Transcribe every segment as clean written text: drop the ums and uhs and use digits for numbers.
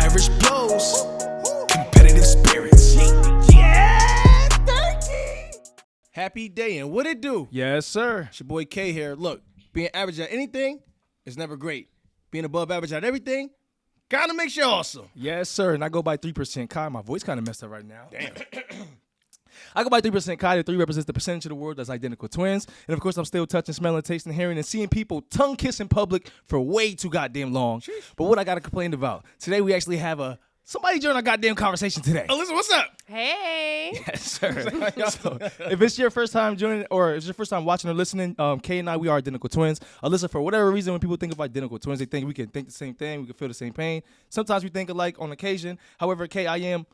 average blows, competitive spirits. Yeah, 13. Happy day, and what it do? Yes, sir. It's your boy K here. Look, being average at anything is never great. Being above average at everything kind of makes you awesome. Yes, sir. And I go by 3% Kai. My voice kind of messed up right now. Damn. I go by 3% Kai. The 3 represents the percentage of the world that's identical twins. And of course, I'm still touching, smelling, tasting, hearing, and seeing people tongue kiss in public for way too goddamn long. Sheesh. But what I got to complain about today, we actually have somebody join our goddamn conversation today. Alyssa, what's up? Hey. Yes, sir. So, if it's your first time joining, or if it's your first time watching or listening, Kay and I, we are identical twins. Alyssa, for whatever reason, when people think of identical twins, they think we can think the same thing, we can feel the same pain. Sometimes we think alike on occasion. However, Kay, I am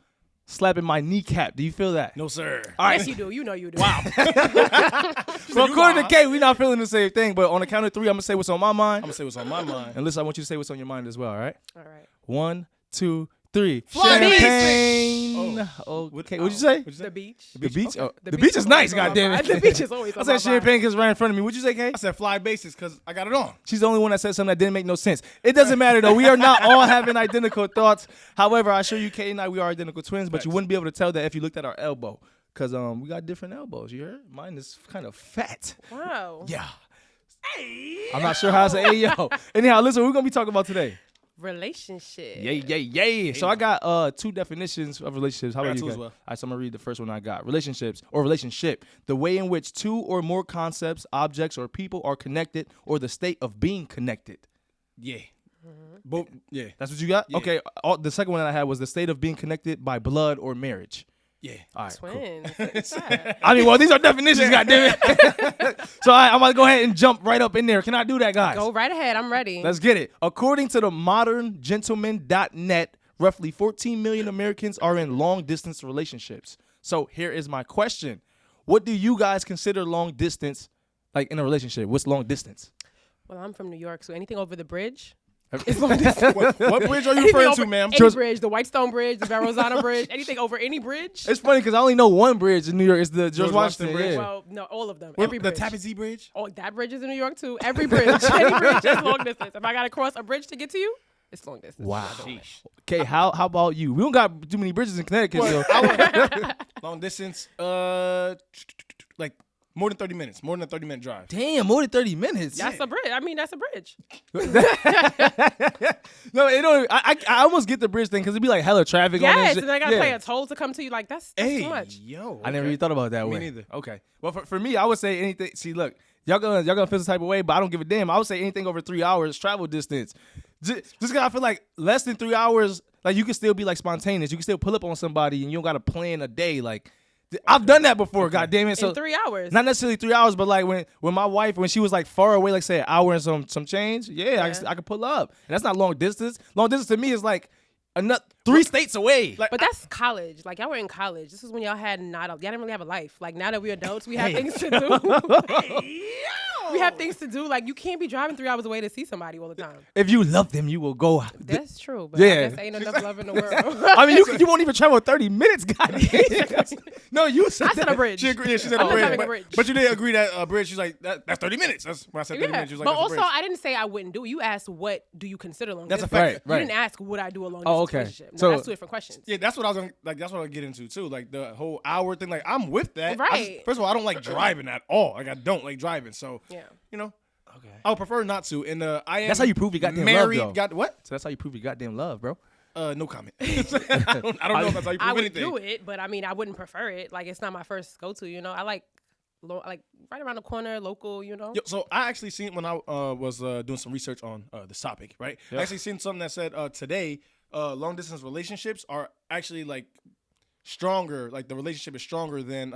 slapping my kneecap. Do you feel that? No, sir. All right. Yes, you do. You know you do. Wow. Well, according to Kay, we're not feeling the same thing. But on the count of 3, I'm going to say what's on my mind. I'm going to say what's on my mind. And Alyssa, I want you to say what's on your mind as well, all right? All right. 1, 2, 3. Fly Champagne. Oh. Okay, what'd you say? The beach. The beach? Okay. Oh, the beach is nice, goddamn it. The beach is always I on said my champagne because right in front of me. What'd you say, Kay? I said fly bases because I got it on. She's the only one that said something that didn't make no sense. It doesn't matter, though. We are not all having identical thoughts. However, I assure you, Kay and I, we are identical twins, but you wouldn't be able to tell that if you looked at our elbow because we got different elbows. You heard? Mine is kind of fat. Wow. Yeah. I'm not sure how to say, hey, yo. Anyhow, listen, what we're going to be talking about today. Relationship. Yay. So I got 2 definitions of relationships. How I about got you 2 guys? as well. All right, so I'm going to read the first one I got. Relationships or relationship, the way in which 2 or more concepts, objects, or people are connected or the state of being connected. Yeah. Both. Yeah. That's what you got? Yeah. Okay, the second one that I had was the state of being connected by blood or marriage. Yeah. All right, cool. Twins. What's that? I mean, well, these are definitions, goddammit. So I'm going to go ahead and jump right up in there. Can I do that, guys? Go right ahead. I'm ready. Let's get it. According to the moderngentleman.net, roughly 14 million Americans are in long-distance relationships. So here is my question. What do you guys consider long distance, like in a relationship? What's long distance? Well, I'm from New York, so anything over the bridge is long distance. What bridge are you Anything referring over to, ma'am? Any bridge, the Whitestone Bridge, the Verrazano Bridge, anything over any bridge. It's funny because I only know one bridge in New York. It's the George Washington Washington Bridge. yeah. Well, no, all of them. What, Every the bridge. Tappan Zee Bridge? Oh, that bridge is in New York too. Every bridge. Any bridge is long distance. If I gotta cross a bridge to get to you, it's long distance. Wow. Okay, how about you? We don't got too many bridges in Connecticut. So. Long distance, like more than 30 minutes. More than a 30-minute drive. Damn, more than 30 minutes. That's a bridge. I mean, that's a bridge. No, it don't. I almost get the bridge thing because it'd be like hella traffic on that Yes, shit. and I gotta Yeah. pay a toll to come to you. Like that's too much. Yo. I never even thought about it that Me way. neither. Okay. Well, for me, I would say anything. See, look, y'all gonna feel some type of way, but I don't give a damn. I would say anything over 3 hours travel distance. Just because I feel like less than 3 hours, like you can still be like spontaneous. You can still pull up on somebody and you don't gotta plan a day. Like I've done that before. God damn it. So In 3 hours. not necessarily 3 hours, but like when my wife, when she was like far away, like say an hour and some change, I could pull up. And that's not long distance. Long distance to me is like another 3 states away. Like, But that's college. Like y'all were in college. This is when y'all had y'all didn't really have a life. Like now that we're adults, we have things to do. We have things to do. Like you can't be driving 3 hours away to see somebody all the time. If you love them, you will go. That's true. But Yeah. I guess ain't enough love in the world. I mean, you won't even travel 30 minutes, goddamn. No, you said I said a bridge. she agreed. Yeah, she said I'm a not bridge. having a But, bridge. but you didn't agree that a bridge. She's like, that's 30 minutes. That's when I said 30 minutes. She was like, but that's a also, bridge. I didn't say I wouldn't do it. You asked, what do you consider long That's a distance? fact. You didn't ask, would I do a long distance Oh, okay. relationship? No, So- that's 2 different questions. Yeah, that's what I was gonna, like. That's what I get into too. Like the whole hour thing. Like I'm with that. Right. First of all, I don't like driving at all. Like I don't like driving. So Yeah. you know, Okay. I would prefer not to. And I am. That's how you prove you goddamn married. love, though. Got what? So that's how you prove your goddamn love, bro. No comment. I don't know if that's how you prove I would anything. do it, but I mean, I wouldn't prefer it. Like it's not my first go to. You know, I like right around the corner, local. You know. Yo, so I actually seen when I was doing some research on this topic, right? Yeah. I actually seen something that said today long distance relationships are actually like stronger. Like the relationship is stronger than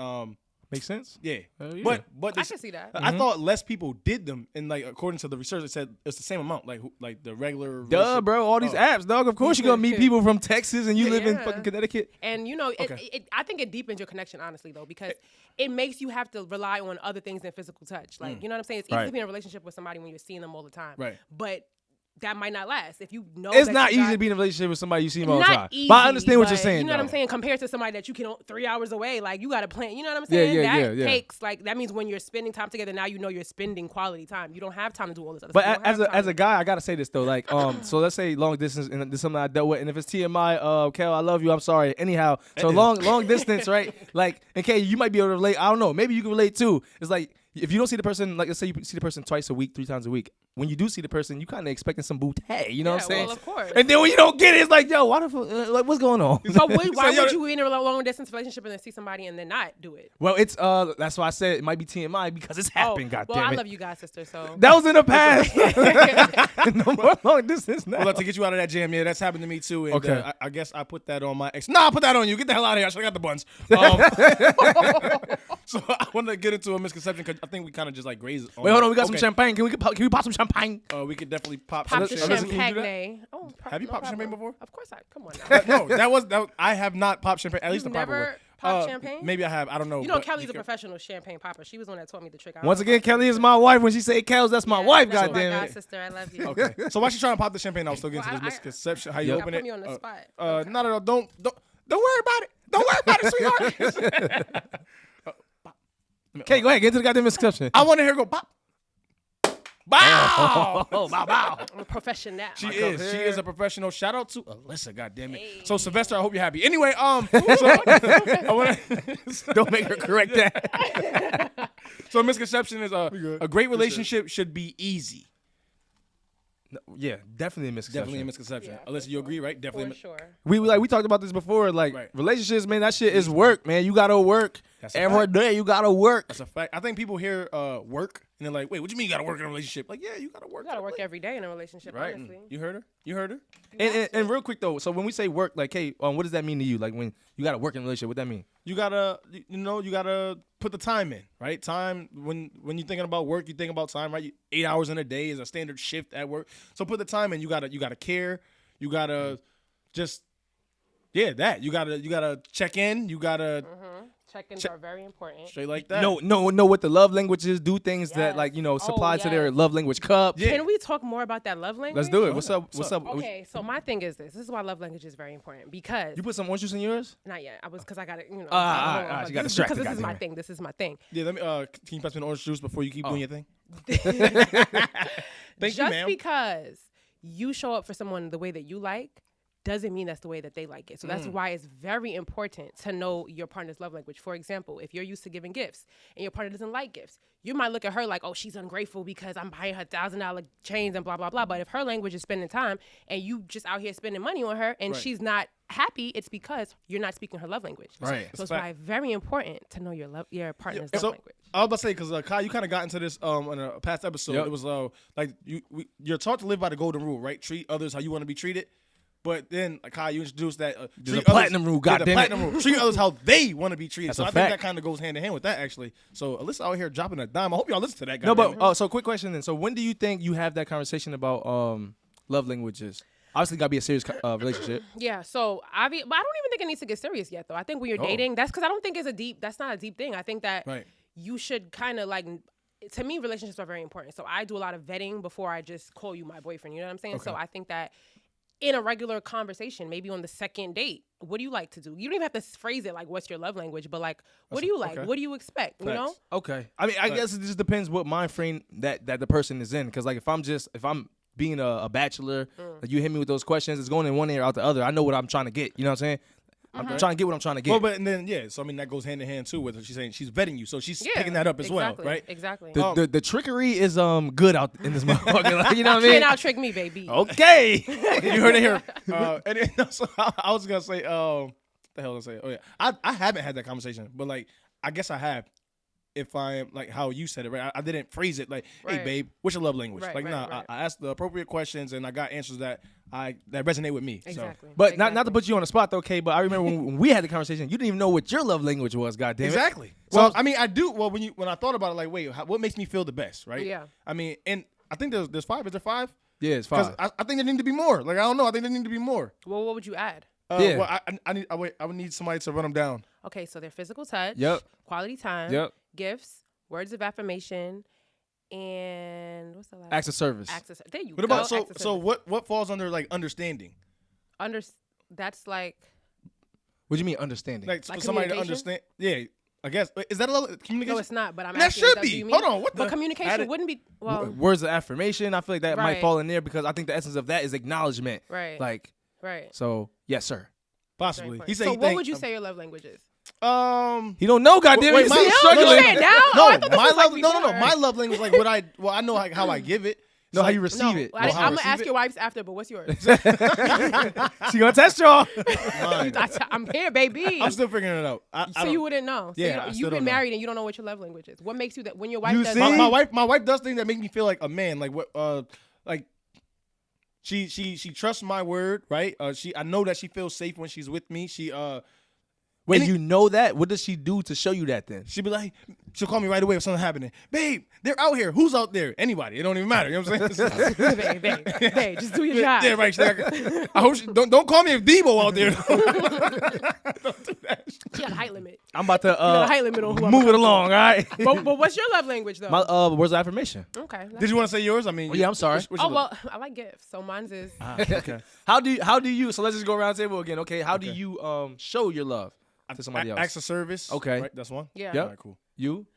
Makes sense? yeah. Hell yeah. But I can see that. I thought less people did them, and like according to the research, it said it's the same amount, like the regular. Duh, relationship. bro. All these apps, dog. Of course you're going to meet people from Texas and you live in Yeah. fucking Connecticut. And you know, Okay. I think it deepens your connection, honestly, though, because it makes you have to rely on other things than physical touch. Like, you know what I'm saying? It's easy Right. to be in a relationship with somebody when you're seeing them all the time. Right. But that might not last. If you know It's that not you easy got- to be in a relationship with somebody you see all the not time. easy, But I understand what you're but saying. You know what I'm though. saying? Compared to somebody that you can 3 hours away, like you got to plan. You know what I'm Yeah, saying? yeah, that yeah. takes like that means when you're spending time together, now you know you're spending quality time. You don't have time to do all this other But stuff. You don't have as time a guy, I gotta say this though. Like, so let's say long distance, and this is something I dealt with. And if it's TMI, Kel, I love you. I'm sorry. Anyhow, so long distance, right? Like, and Kay, you might be able to relate. I don't know. Maybe you can relate too. It's like if you don't see the person, like let's say you see the person twice a week, 3 times a week. When you do see the person, you kind of expecting some bootay. You know what I'm saying? Well, of course. And then when you don't get it, it's like, yo, why the fuck? Like, what's going on? So why would you be in a long distance relationship and then see somebody and then not do it? Well, it's that's why I said it might be TMI because it's happened. God well, damn I it. love you guys, sister. So That was in the past. No more long distance now. Well, to get you out of that jam, yeah, that's happened to me too. And, Okay. I guess I put that on my ex. Nah, I put that on you. Get the hell out of here. I should have got the buns. So I want to get into a misconception because I think we kind of just like grazed. Wait, hold on. We got some champagne. Can we pop some champagne? We could definitely pop pop some the champagne. champagne. Oh, Have you no popped champagne problem. before? Of course I. Come on now. No, that was I have not popped champagne. At least You've the proper way. never popped champagne? Maybe I have. I don't know. You know, but Kelly's you a can- professional champagne popper. She was the one that taught me the trick. Once again, Kelly is my wife. When she say Kels, that's my wife. That's God my damn god it. sister. I love you. Okay. So while she's trying to pop the champagne, I was still getting Well, to this I- misconception. How you Yep. open Put it? me on the spot. Not at all. Don't worry about it. Don't worry about it, sweetheart. Okay, go ahead. Get into the goddamn misconception. I want to hear her go pop. Bow. I'm a professional. She is a professional. Shout out to Alyssa. God damn it. So Sylvester, I hope you're happy. Anyway, I want to Don't make her correct that. So misconception is a great relationship should be easy. Yeah, definitely a misconception. Definitely a misconception. Yeah, Alyssa, you agree, right? For Definitely. sure. We talked about this before. Like Right. relationships, man. That shit is work, man. You gotta work That's a every fact. day. You gotta work. That's a fact. I think people hear work and they're like, wait, what do you mean you got to work in a relationship? Like, yeah, you got to work. You gotta work every day in a relationship, Right. honestly. You heard her? You heard her? And real quick though, so when we say work, like, hey, what does that mean to you? Like when you gotta work in a relationship, what that mean? You gotta, you gotta put the time in, right? Time when you're thinking about work, you think about time, right? 8 hours in a day is a standard shift at work, so put the time in. You gotta care. You gotta just, that. You gotta check in. You gotta Check-ins are very important. straight like that. Know what the love language is. Do things that like supply to their yes. love language cup. Yeah. Can we talk more about that love language? Let's do it. What's up? Okay, so my thing is this. This is why love language is very important because You put some orange juice in yours? not yet. I was because I got to she got because distracted, this is my goddamn it. thing. This is my thing. Yeah, let me. Can you pass me an orange juice before you keep doing your thing? Thank you, Just ma'am. because you show up for someone the way that you like doesn't mean that's the way that they like it. So that's why it's very important to know your partner's love language. For example, if you're used to giving gifts and your partner doesn't like gifts, you might look at her like, oh, she's ungrateful because I'm buying her $1,000 chains and blah, blah, blah. But if her language is spending time and you just out here spending money on her and Right. she's not happy, it's because you're not speaking her love language. Right. So it's Fact. why very important to know your partner's love So language. I was about to say because Kai, you kind of got into this in a past episode. Yep. It was like you're taught to live by the golden rule, right? Treat others how you want to be treated. But then, Kai, you introduced that treat a platinum rule, the goddammit. platinum rule. Treat others how they want to be treated. That's So a I think fact. that kind of goes hand in hand with that, actually. So Alyssa out here dropping a dime. I hope y'all listen to that. No, goddammit. but so quick question then. So when do you think you have that conversation about love languages? Obviously, gotta be a serious relationship. Yeah, so but I don't even think it needs to get serious yet, though. I think when you're dating, that's because I don't think that's not a deep thing. I think that Right. you should kind of like, to me, relationships are very important. So I do a lot of vetting before I just call you my boyfriend. You know what I'm saying? So I think that in a regular conversation, maybe on the second date, what do you like to do? You don't even have to phrase it like, what's your love language? But like, what do you like? okay. What do you expect? You know? Facts. Okay. I mean, I guess it just depends what mind frame that the person is in. Because like if I'm being a bachelor, like you hit me with those questions, it's going in one ear out the other. I know what I'm trying to get. You know what I'm saying? I'm trying to get what I'm trying to get. Well, but and then so I mean that goes hand in hand too with her. She's saying she's vetting you, so she's picking that up as exactly, well, right? Exactly. the trickery is good out in this motherfucker. Like, you know what I mean? Can't out trick me, baby. Okay. You heard it here. And then, so I was gonna say, what the hell was I say? Oh yeah, I haven't had that conversation, but like I guess I have. If I'm like how you said it, right? I didn't phrase it like, "Hey, Right. babe, what's your love language?" Right, like, right, nah, right. I asked the appropriate questions and I got answers that resonate with me. Exactly. But not to put you on the spot though, okay? But I remember when we had the conversation, you didn't even know what your love language was. Goddamn it. Exactly. So- Well, I mean, I do. Well, when I thought about it, like, wait, what makes me feel the best, right? Yeah. I mean, and I think there's 5. Is there 5? Yeah, it's Because fine. I think there need to be more. Like, I don't know. I think there need to be more. Well, what would you add? Yeah. Well, I would need somebody to run them down. Okay, so their physical touch, Yep. quality time, Yep. gifts, words of affirmation, And what's the last? Acts of service. Access. There you What go. about so Acts of so service. what falls under like understanding? That's like What do you mean understanding? Like for Like somebody to communication? understand. Yeah, I guess. Is that a level of communication? no, it's not. But I'm That asking. should Do be. you mean? Hold on, what But the- communication add it- wouldn't be. Well, Words of affirmation. I feel like that might Right. fall in there because I think the essence of that is acknowledgement. right. Like, right. so yes, sir. Possibly. Very He said so he what think- would you say your love language is? He don't know. Goddamn Wait, it. my- See, no, he's no, struggling. no, You said now? No, Oh, I thought this my was like love. No. before. My love language like what I. Well, I know how I give it. No, how you No, receive it. I'm how I gonna receive ask it? your wife's after, but what's yours? She gonna test y'all. Mine. I'm here, baby. I'm still figuring it out. I so don't- you wouldn't know. So Yeah, I you've still been don't know. married and you don't know what your love language is. What makes you that when your wife You does see? my wife does things that make me feel like a man. Like what like she trusts my word, right? I know that she feels safe when she's with me. Wait, you know that? What does she do to show you that then? She'll be like, she'll call me right away if something happening. Babe, they're out here. Who's out there? Anybody. It don't even matter. You know what I'm saying? babe, just do your job. Yeah, right. She's like, I hope don't call me if Debo out there. Don't do that. She got a height limit. I'm about to got a height limit on who I'm move it coming along, all right? But what's your love language though? My words of affirmation. Okay. Did you want to say yours? I mean, Yeah, I'm sorry. what's Oh your- well, I like gifts, so mine's is okay. How do you? So let's just go around the table again. Okay, how do you show your love to somebody else? Acts of service. Okay. Right, that's one. yeah. Yep. All right, cool. You?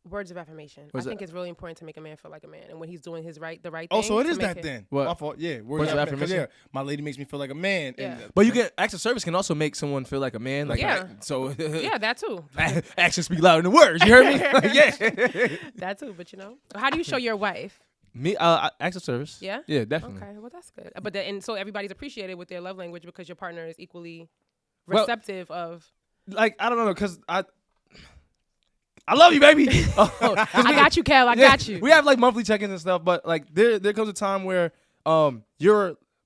Words of affirmation. What's I think that? it's really important to make a man feel like a man, and when he's doing the right thing. Oh, so it to is make that it- then. What? My fault. Yeah. Words of affirmation? Yeah. My lady makes me feel like a man. Yeah. And, But you get acts of service can also make someone feel like a man. Like, Yeah. right? So Yeah, that too. actions speak louder than words. You heard me? Yeah. That too. But you know, how do you show your wife? Me, acts of service. Yeah? Yeah, definitely. Okay, well that's good. But and so everybody's appreciated with their love language because your partner is equally Well- receptive of. Like I don't know, cause I love you, baby. I got you, Kel. I got you. We have like monthly check-ins and stuff, but like there comes a time where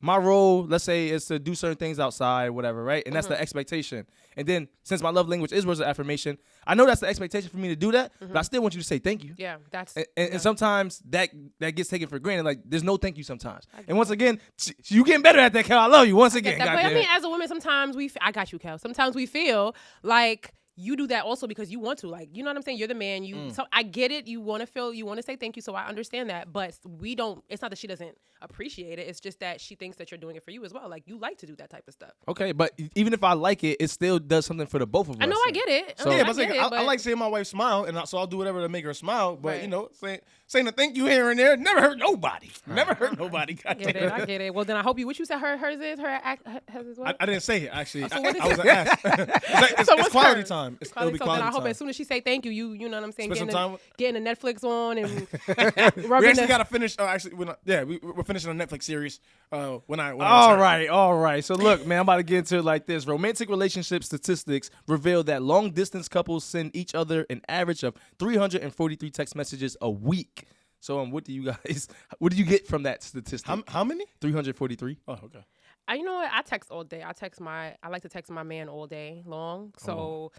my role, let's say, is to do certain things outside, whatever, right? And that's the expectation. And then since my love language is words of affirmation, I know that's the expectation for me to do that, but I still want you to say thank you. Yeah, that's. And sometimes that gets taken for granted. Like there's no thank you sometimes. And once again, you getting better at that, Kel. I love you once again. But I goddamn mean, it. as a woman, sometimes I got you, Kel. Sometimes we feel like you do that also because you want to. Like, you know what I'm saying? You're the man. So I get it. You want to say thank you. So I understand that. But we don't. It's not that she doesn't appreciate it. It's just that she thinks that you're doing it for you as well. Like you like to do that type of stuff. Okay, but even if I like it, it still does something for the both of us. I know I get it. So- I Yeah, I but, get it, I but like seeing my wife smile, and so I'll do whatever to make her smile. But Right. you know, saying a thank you here and there never hurt nobody. Never hurt nobody. I get it. I get it. Well, then I hope you. What you said? Hers is hers is what? I didn't say it actually. So what is I was it? asked. it's So what's quality hers? time. It'll Quality, be so quality then I hope time. as soon as she say thank you, you know what I'm saying, Spend some getting time getting the Netflix on and We rubbing actually the. got to finish. Actually, we're finishing a Netflix series. When I All return. right. So look, man, I'm about to get into it like this. Romantic relationship statistics reveal that long distance couples send each other an average of 343 text messages a week. So what do you get from that statistic? How many? 343. Oh, okay. You know what? I text all day. I like to text my man all day long. So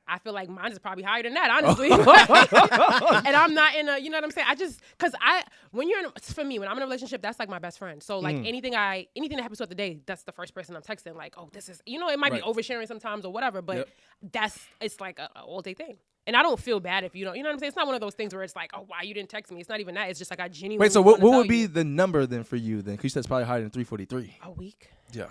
I feel like mine is probably higher than that, honestly. And I'm not in a, you know what I'm saying? For me, when I'm in a relationship, that's like my best friend. So like anything that happens throughout the day, that's the first person I'm texting. Like, oh, this is, it might Right. be oversharing sometimes or whatever, but Yep. it's like a all day thing. And I don't feel bad if you don't, you know what I'm saying? It's not one of those things where it's like, oh, why you didn't text me? It's not even that. It's just like I genuinely Wait, so what wanna would tell be you. the number then for you then? Because you said it's probably higher than 343. A week? Yeah.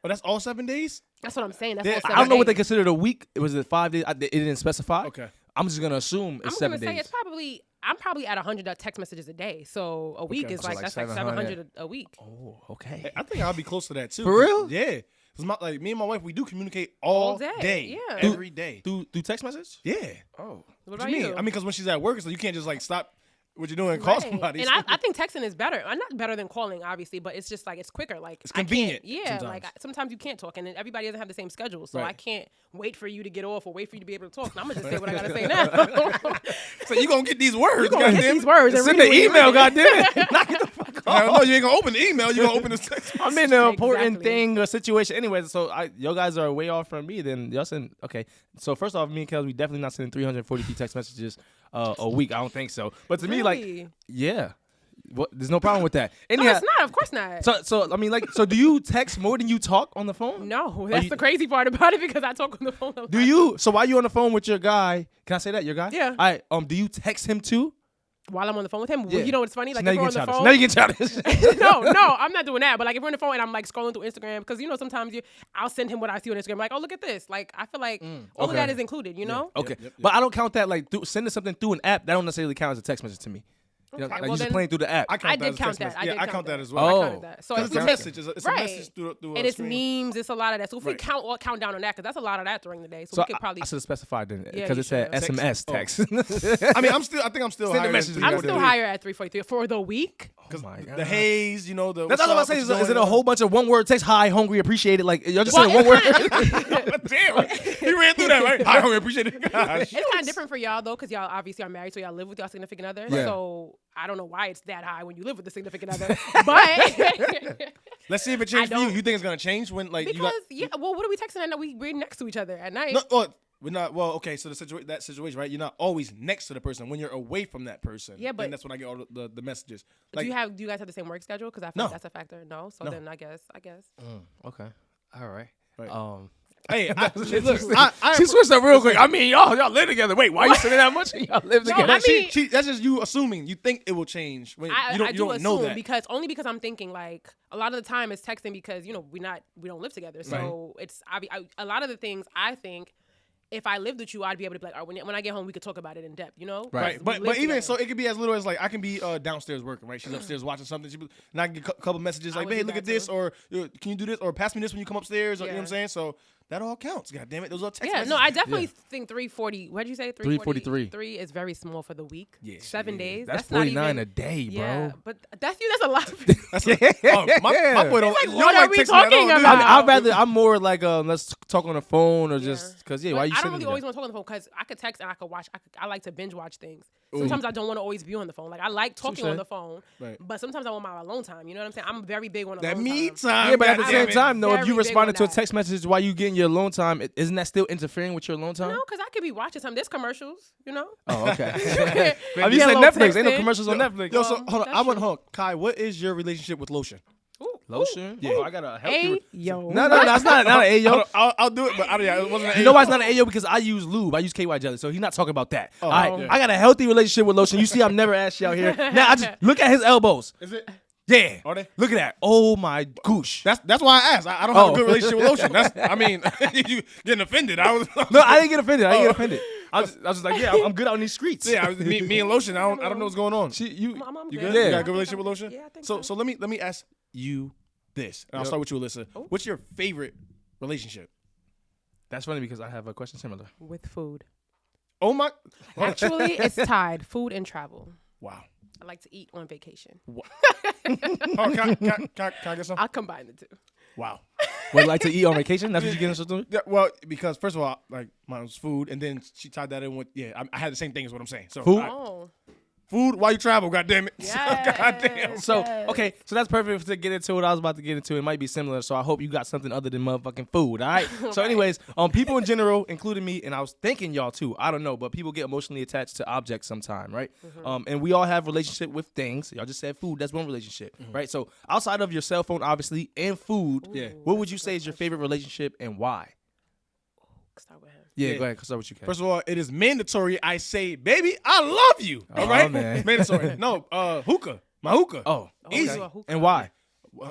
But that's all 7 days. That's what I'm saying. That's Yeah, all I 7 don't know what they days. considered a week. Was it 5 days? It didn't specify. Okay. I'm just gonna assume it's I'm 7 gonna say days. I'm probably at 100 text messages a day. So a week Okay. is So like like that's like 700 a week. Oh, okay. I think I'll be close to that too. For real? Yeah. Because like me and my wife, we do communicate all day, day, yeah. every day. Through text message? Yeah. Oh. What What about you mean? you? I mean, because when she's at work, so you can't just like stop what you're doing and call Right. somebody. And I think texting is better. I'm not better than calling, obviously, but it's just like it's quicker. Like It's I can't- convenient Yeah, sometimes. like sometimes you can't talk, and then everybody doesn't have the same schedule, so Right. I can't wait for you to get off or wait for you to be able to talk. I'm gonna just say what I gotta say now. so you gonna get these words, Gonna get goddamn these it. words and Send read the what you email, read. goddammit. Knock it the fuck off. No, you ain't gonna open the email. You gonna open the text. I'm in an important Exactly. thing or situation. Anyways, so y'all guys are way off from me. Then y'all send okay. So first off, me and Kels, we definitely not sending 343 text messages a week. I don't think so. But to me, like, Really? yeah, there's no problem with that. No, Anyhow, it's not. Of course not. so I mean, like, so do you text more than you talk on the phone? No, that's you- the crazy part about it because I talk on the phone. Do you? So while you on the phone with your guy, can I say that your guy? Yeah. All right. Do you text him too? while I'm on the phone with him. Yeah. You know what's funny? Like now if you we're get on the childish. phone. Now you get childish. No, I'm not doing that. But like if we're on the phone and I'm like scrolling through Instagram, because you know sometimes I'll send him what I see on Instagram. Like, oh look at this. Like I feel like all of okay. that is included. You know. Okay, Yep. but I don't count that like sending something through an app. That don't necessarily count as a text message to me. You know, Okay, like, well you just then- playing through the app. I that did as a count text that. message. I Yeah, did I count count that that. as well. Oh. I counted that. So Because if it's we a take message. It's right, a message through and a it's screen. memes, it's a lot of that. So if we Right. count down on that, because that's a lot of that during the day. So, So we could probably. I should have specified then Yeah, because you it said should've. SMS text. I mean, I think I'm still Send a higher message. than I'm I'm 343. still higher at 343 for the week. Oh my God. The haze, you know, the. That's all I'm what's saying. up, Is what's it a going whole on? bunch of one word text? Hi, hungry, appreciate it. Like y'all just Well, saying one word. Damn, he ran through that, right? I don't appreciate it. Gosh. It's kind of different for y'all though, because y'all obviously are married, so y'all live with y'all significant other. Yeah. So I don't know why it's that high when you live with the significant other, but Let's see if it changed for you. don't- You think it's gonna change when like you got? because well, what are we texting at night? We're next to each other at night. No, well, we're not. Well, okay. So that situation, right? You're not always next to the person. When you're away from that person, Yeah, but- then that's when I get all the messages. do you guys have the same work schedule? Because I feel No. like that's a factor. No, so No. then I guess. Okay, all right. Right. Hey, look, She switched up real quick. I mean, y'all live together. Wait, why you saying that much? Y'all live No, together. I mean- that's just you assuming. You think it will change when you don't assume know that. because I'm thinking like a lot of the time it's texting because we don't live together. So it's a lot of the things I think if I lived with you, I'd be able to be like, all right, when I get home, we could talk about it in depth, you know? Right. 'Cause we But live even together. so, it could be as little as like I can be downstairs working, right? She's upstairs watching something. And I get a couple messages I like, would "Hey, do look that at this," too. or "Can you do this?" or "Pass me this when you come upstairs," or you know what I'm Yeah. saying? So that all counts. God damn it, those are text Yeah, messages. no, I definitely think 340. What did you say? 343. 3 is very small for the week. Yeah, 7 days. That's not 49 even, a day, bro. Yeah, but that's a lot. That's my boy don't. like, you what don't are like we texting at talking all, do about? you? I'm more like let's talk on the phone or just because why you I don't sitting really there? always want to talk on the phone because I could text and I could watch. I like to binge watch things. Sometimes I don't want to always be on the phone. Like I like talking on Touche. the phone, Right. but sometimes I want my alone time. You know what I'm saying? I'm very big on That alone me time. time. Yeah, but at the God same damn it. time, though, if Very you big responded on to a that. text message while you getting your alone time, isn't that still interfering with your alone time? No, because I could be watching something. There's commercials, you know. Oh, okay. I I mean, you said Netflix. Ain't no commercials on Netflix. Yo, so Well, hold on. that's I want true. home. Kai, what is your relationship with lotion? Lotion? Yeah. Oh, I got a healthy. Hey, yo. No, that's not an Hold Ayo. on, I'll do it, but it wasn't. You know why it's not an Ayo? Because I use lube. I use KY jelly, so he's not talking about that. All right, yeah. I got a healthy relationship with lotion. You see, I'm never ashy out here. Now I just look at his elbows. Is it? Yeah, Are they? look at that. Oh my goosh. That's why I asked. I don't have Oh. a good relationship with lotion. I mean, you getting offended. I was. No, I didn't get offended. I didn't get offended. I was just like, yeah, I'm good out in these streets. Yeah, me and lotion. I don't know what's going on. You I'm You good. good? Yeah. You got I a good think relationship I'm with lotion? good. Yeah, I think so. so. So let me ask you this, and I'll Yep. start with you, Alyssa. What's your favorite relationship? That's funny because I have a question similar. With food. Oh my! Actually, it's tied. Food and travel. Wow. I like to eat on vacation. Oh, can I get some? I'll combine the two. Wow. Would you like to eat on vacation? That's what you getting into? Yeah, well, because first of all, like mine was food, and then she tied that in with I had the same thing is what I'm saying. So Food? Oh. food while you travel. God damn it. Yes. God damn. So, Yes. okay, so that's perfect to get into what I was about to get into. It might be similar, so I hope you got something other than motherfucking food, all right? So, anyways, people in general, including me, and I was thinking y'all too, I don't know, but people get emotionally attached to objects sometime, right? And we all have relationship with things. Y'all just said food, that's one relationship, right? So, outside of your cell phone, obviously, and food, Yeah. what would you say is your favorite relationship and why? Start with him. Yeah, Yeah. go ahead, start what you can. First of all, it is mandatory. I say, baby, I love you. All right, man. Mandatory. No, hookah. My hookah. Oh, Easy. you a hookah. and why?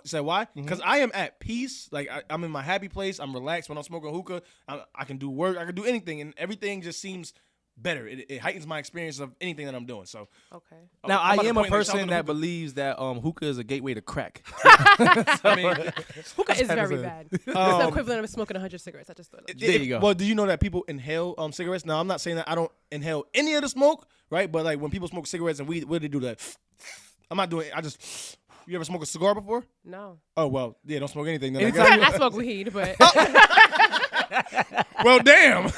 Say why? Because I am at peace. Like I'm in my happy place. I'm relaxed when I'm smoking hookah. I can do work. I can do anything, and everything just seems better. It heightens my experience of anything that I'm doing. So Okay. Now, I'm I about to am a point, like, shout out person to that hookah. believes that hookah is a gateway to crack. I mean, Hookah is very bad. It's the equivalent of smoking 100 cigarettes. I just thought of There you go. Well, do you know that people inhale cigarettes? Now, I'm not saying that I don't inhale any of the smoke, right? But like when people smoke cigarettes and weed, what do they do? That I'm not doing. I just. You ever smoke a cigar before? No. Oh well, yeah. Don't smoke anything. Then I Anytime guess. I smoke weed, but Well, damn.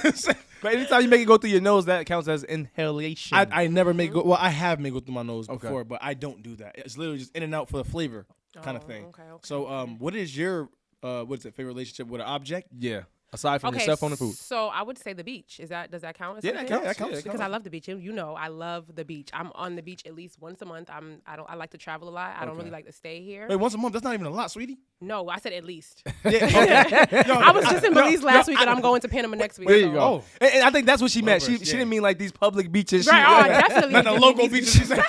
But anytime you make it go through your nose, that counts as inhalation. I never make go. Well, I have made go through my nose Okay. before, but I don't do that. It's literally just in and out for the flavor kind of thing. okay. So, what is your favorite relationship with an object? yeah. Aside from your cell phone and food. So I would say the beach. Does that count? As Yeah, something? that counts. Because I love the beach. You know, I love the beach. I'm on the beach at least once a month. I like to travel a lot. I don't really like to stay here. Wait, once a month? That's not even a lot, sweetie. No, I said at least. Yeah, I was just in Belize last week, and I'm going to Panama next week. There you so. go. Oh. And I think that's what she meant. She Yeah. didn't mean like these public beaches. Right, oh, definitely. Not the local beaches. She said.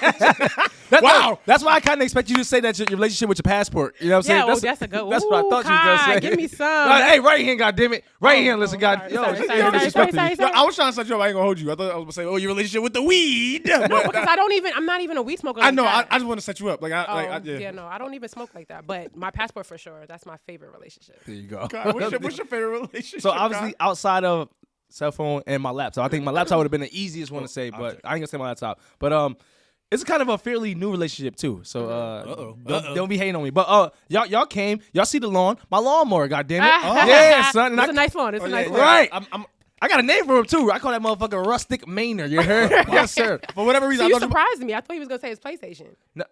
Wow. That's why I kind of expect you to say that your relationship with your passport. You know what I'm saying? That's a good one. That's what I thought you was going to say. Give me some. Hey, right hand, goddammit. Right hand, listen, God. sorry, Yo, sorry, she sorry, ain't sorry, disrespecting sorry, you. sorry. No, I was trying to set you up. I ain't gonna hold you. I thought I was gonna say, oh, your relationship with the weed. No, because I'm not even a weed smoker. I Like know. that. I just want to set you up. No, I don't even smoke like that. But my passport for sure. That's my favorite relationship. There you go. God, what's your favorite relationship? So obviously outside of cell phone and my laptop, I think my laptop would have been the easiest one to say, but I ain't gonna say my laptop. But it's kind of a fairly new relationship too. So don't be hating on me. But y'all came, y'all see the lawn, my lawnmower, goddammit. Yeah, son. And It's a nice lawn. It's a nice lawn. right. I got a name for him too. I call that motherfucker Rustic Maynard. You heard? Yes, sir. For whatever reason, So you I thought surprised me. I thought he was gonna say his PlayStation. No,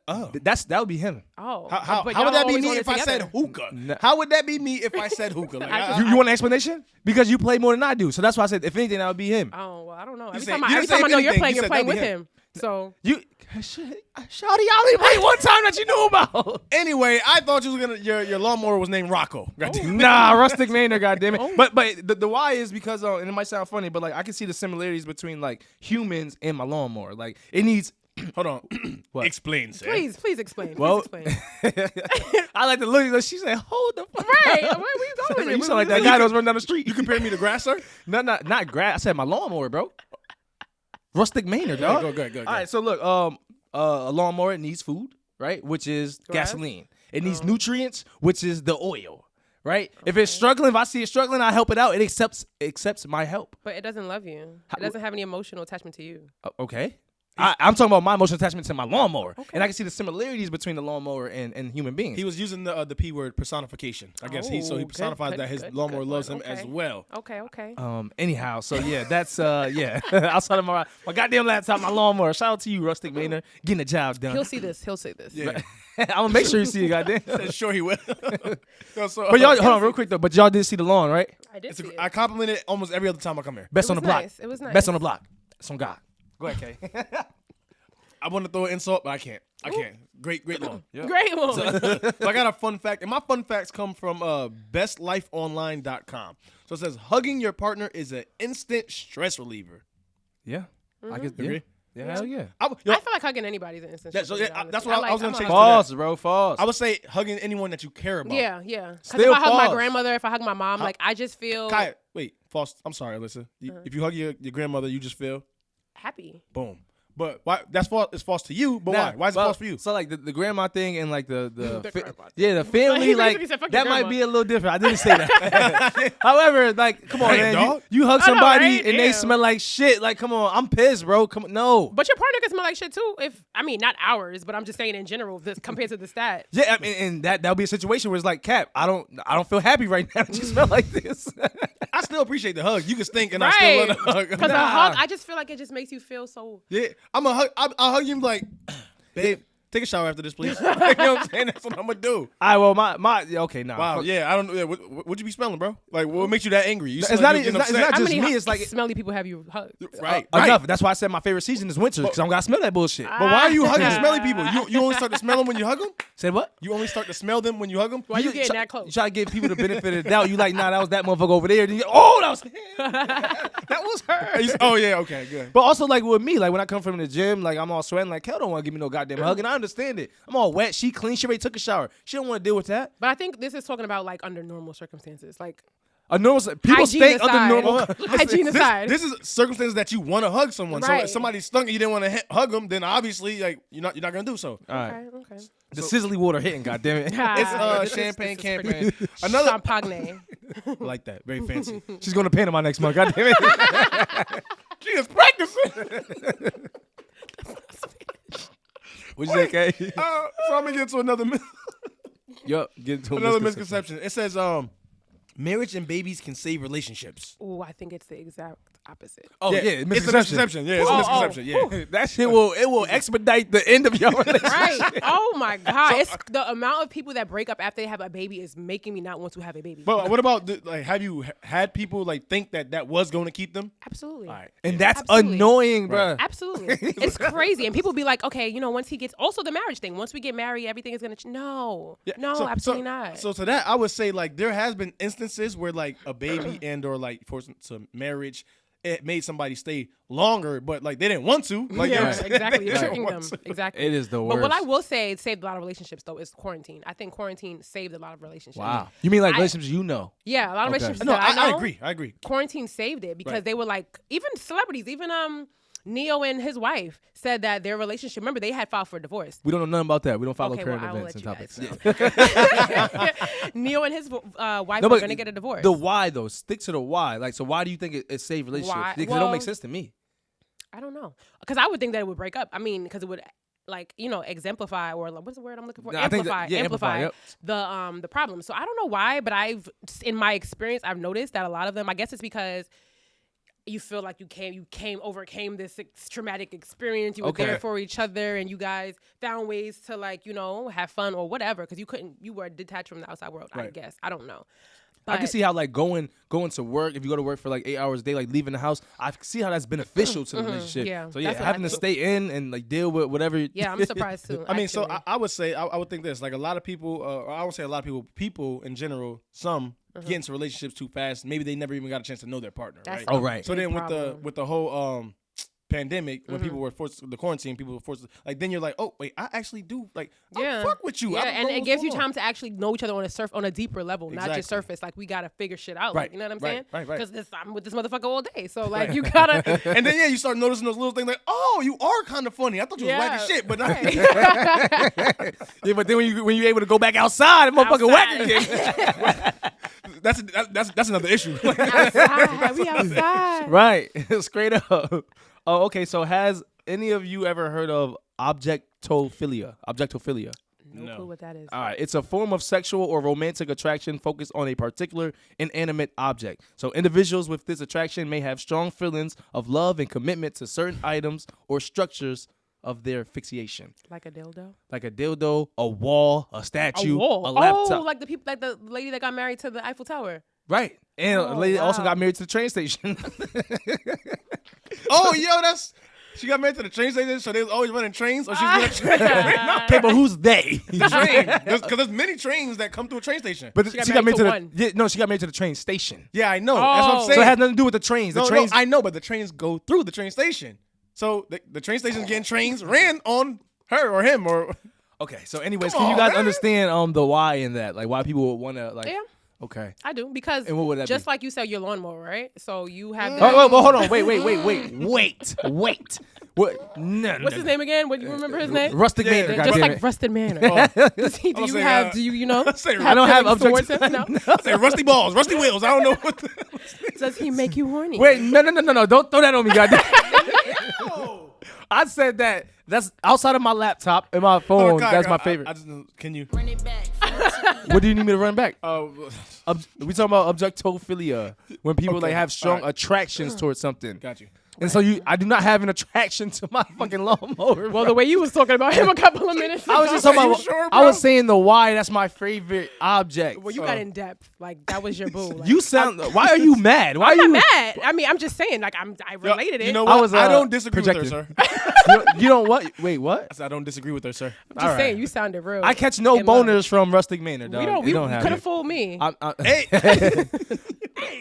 that would be him. Oh, How but would y'all that be always me on it if I said together. hookah? No. How would that be me if I said hookah? Like, You want an explanation? Because you play more than I do. So that's why I said if anything, that would be him. Oh well, I don't know. You Every say- time you I didn't say know you're anything. playing, You you're said playing with that'd be him. So You, Shawty, y'all only played one time that you knew about. Anyway, I thought you was gonna your lawnmower was named Rocco. Goddamn. Nah, Rustic Maynard, goddammit. But the why is because and it might sound funny, but like I can see the similarities between like humans and my lawnmower. Like it needs. Hold on. What? Explain, sir. please explain. Well- Please explain. I like to look at her. She said, "Hold the fuck." Right, where are we going? You sound like that guy that was running down the street. You compare me to grass, sir? Not grass. I said my lawnmower, bro. Rustic Maynard, dog. Go ahead. All right, so look, a lawnmower it needs food, right? Which is Grass? gasoline. It needs nutrients, which is the oil, right? If it's struggling, if I see it struggling, I help it out. It accepts my help. But it doesn't love you. It doesn't have any emotional attachment to you. Okay. I'm talking about my emotional attachment to my lawnmower, and I can see the similarities between the lawnmower and human beings. He was using the P word personification. I guess he good, personifies that his good, lawnmower good loves one. him as Okay. well. Okay. Anyhow, so yeah, that's yeah. Outside of my goddamn laptop, my lawnmower. Shout out to you, Rustic Maynard, getting the job done. He'll see this. He'll say this. Yeah. I'm gonna make sure you see it, goddamn. Sure he will. But y'all, hold on, real quick though. But y'all did see the lawn, right? I did see it. I compliment it almost every other time I come here. Best It on the was block. nice. It was nice. Best on the block. That's on God. Go ahead, Kay. I want to throw an insult, but I can't. Great lawn. Great one. So I got a fun fact, and my fun facts come from bestlifeonline.com. So it says hugging your partner is an instant stress reliever. Yeah. I guess. Agree? Yeah. Hell yeah. I feel like hugging anybody's an instant. Yeah, so stress yeah, reliever, that's honestly. what I was gonna I'm change like- to that. False, bro. False. I would say hugging anyone that you care about. Yeah. Because Still if I hug my false. grandmother, if I hug my mom, like I just feel Kai, wait, false. I'm sorry, Alyssa. If you hug your grandmother, you just feel happy. boom. But why? That's false. It's false to you. But Nah, why? Why is it well, false for you? So like the grandma thing and like the grandma yeah, the He family basically like said, "Fuck your that might grandma." be a little different. I didn't say that. However, like come on, Damn, man, dog. you hug I know, somebody right? and they Damn. smell like shit. Like come on, I'm pissed, bro. Come on, no. But your partner can smell like shit too. Not ours, but I'm just saying in general, this compared to the stat. Yeah, I mean, and that'll be a situation where it's like, Cap, I don't feel happy right now. You smell like this. I still appreciate the hug. You can stink, and I still Right. love the hug. Because a hug, I just feel like it just makes you feel so. Yeah, I'm a hug. I'll hug you like, babe, take a shower after this, please. You know what I'm saying? That's what I'm gonna do. All right, well, my okay, nah. Wow. fuck. Yeah, I don't know. Yeah, what you be smelling, bro? Like, what makes you that angry? You It's smell not like you it's getting not upset. just How many me. It's like smelly people have you hugged? right. enough. That's why I said my favorite season is winter because I'm gonna smell that bullshit. But why are you hugging smelly people? You only start to smell them when you hug them? Said what? You only start to smell them when you hug them? Why you getting try- that close? You try to give people the benefit of the doubt. You like, nah, that was that motherfucker over there. Then you, oh, that was him. That was her. Oh, yeah, okay, good. But also, like with me, like when I come from the gym, like I'm all sweating, like Kel don't want to give me no goddamn hug, and I understand it. I'm all wet. She clean. She already took a shower. She don't want to deal with that. But I think this is talking about like under normal circumstances, like A normal people Hygiene stink under aside. normal. hygiene aside. This is circumstances that you want to hug someone. So Right. if somebody stunk and you didn't want to hug them, then obviously like you're not gonna do so. All right, okay. the sizzly water hitting. Goddamn it. It's This is champagne pretty campaign. good. Another Champagne. like that, very fancy. She's going to Panama next month. Goddamn it. She is practicing. What'd you say, Kay? So I'm gonna get to another Yup. Get into another misconception. It says Marriage and babies can save relationships. Oh, I think it's the exact opposite. Oh yeah, It's a misconception. Yeah, it's a misconception. Yeah. That shit will expedite the end of your relationship. Right. Oh my God. It's the amount of people that break up after they have a baby is making me not want to have a baby. But what about have you had people like think that was going to keep them? Absolutely. All right. And that's Absolutely. annoying, bro. Absolutely. It's crazy. And people be like, okay, once he gets, also the marriage thing, once we get married, everything is going to, no, absolutely not. So to that, I would say like there has been instances where like a baby and or like forced to marriage, it made somebody stay longer, but like they didn't want to. Like yeah, you know what I'm saying? exactly. They You're didn't tricking want them. to. Exactly. It is the worst. But what I will say it saved a lot of relationships though is quarantine. I think quarantine saved a lot of relationships. Wow. You mean like I- relationships you know? Yeah, a lot of Okay. relationships No, that I know, agree. I agree. Quarantine saved it because Right. they were like, even celebrities, even Neo and his wife said that their relationship, remember they had filed for divorce. We don't know nothing about that. We don't follow Okay, current well, I will events let and you topics. guys know. Neo and his wife No, are but going to get a divorce. The why though, stick to the why. Like, so why do you think it saved relationships? Why? Because it don't make Well, sense to me. I don't know. Because I would think that it would break up. I mean, because it would exemplify or like, what's the word I'm looking for? No, I think Amplify. that- yeah, amplify yep. the problem. So I don't know why, but in my experience, I've noticed that a lot of them, I guess it's because you feel like you overcame this traumatic experience. You were Okay. there for each other, and you guys found ways to have fun or whatever. Because you were detached from the outside world. I Right. guess I don't know. I can see how like going to work, if you go to work for like 8 hours a day, like leaving the house, I can see how that's beneficial to the relationship. Yeah, So yeah, that's what I having to think. stay in and like deal with whatever. Yeah, I'm surprised too. I mean, so actually. I would say I would think this like a lot of people, or I would say a lot of people in general, some get into relationships too fast. Maybe they never even got a chance to know their partner. That's Right. Oh, right. So then problem. with the whole pandemic, when people were forced, the quarantine, people were forced to, like, then you're like, oh wait, I actually do like, I fuck with you. Yeah, I don't and know it what's gives you going on. time to actually know each other on a deeper level, not Exactly. just surface. Like we gotta figure shit out. Right, Like, you know what I'm right, saying? right, right. Because I'm with this motherfucker all day, so like you gotta. And then you start noticing those little things like, oh, you are kind of funny. I thought you was whack as shit, but not. Right. Yeah, but then when you're able to go back outside, the motherfucker whack again. that's another issue. outside, we outside. Right. Straight up. Oh, okay. So has any of you ever heard of objectophilia? Objectophilia. No clue what that is. All right. It's a form of sexual or romantic attraction focused on a particular inanimate object. So individuals with this attraction may have strong feelings of love and commitment to certain items or structures of their fixation. Like a dildo. Like a dildo, a wall, a statue, A wall. a laptop. Oh, like the lady that got married to the Eiffel Tower. Right. And a lady also wow. got married to the train station. Oh, yo, she got married to the train station, so they was always running trains, or she's running Okay, but who's they? the train. Because there's many trains that come to a train station. But She got married to one. she got married to the train station. Yeah, I know. That's what I'm Oh. saying. So it has nothing to do with the trains. The no, trains. I know, but the trains go through the train station. So the train station's getting trains ran on her or him or. Okay, so anyways, Come can you on, guys man. understand the why in that? Like why people would want to like? Yeah. Okay. I do because And what would that just be? like you said, your lawnmower, right? So you have. Oh, well, hold on. Wait. What? No. What's his name again? What you remember his name? Rustic Yeah, Manor. yeah. Just goddammit. like Rusted Manor. Does he? Do I'm you saying, have? Do you know? say- I don't have feelings towards objects. him? No? Say rusty balls, rusty wheels. I don't know what. Does he make you horny? Wait, no. Don't throw that on me, goddamn. I said that. That's outside of my laptop and my phone. That's my favorite. I just, can you? What do you need me to run back? Oh, We talking about objectophilia when people like have strong attractions towards something. got you. And so I do not have an attraction to my fucking lawnmower. Well, the way you was talking about him a couple of minutes ago. I was just talking Are you about. sure, I bro? was saying the why. That's my favorite object. Well, you got in depth. Like that was your boo. Like, You sound. Why are you mad? Why are I'm you not mad. I mean, I'm just saying. Like I related it. You know I what? was, I don't disagree with her, projecting. sir. You don't what? Wait, what? I said I don't disagree with her, sir. I'm just All right. saying. You sounded real. I catch no in love. boners from Rustic Manor, dog. We don't. It don't You happen. could have fooled me. Hey,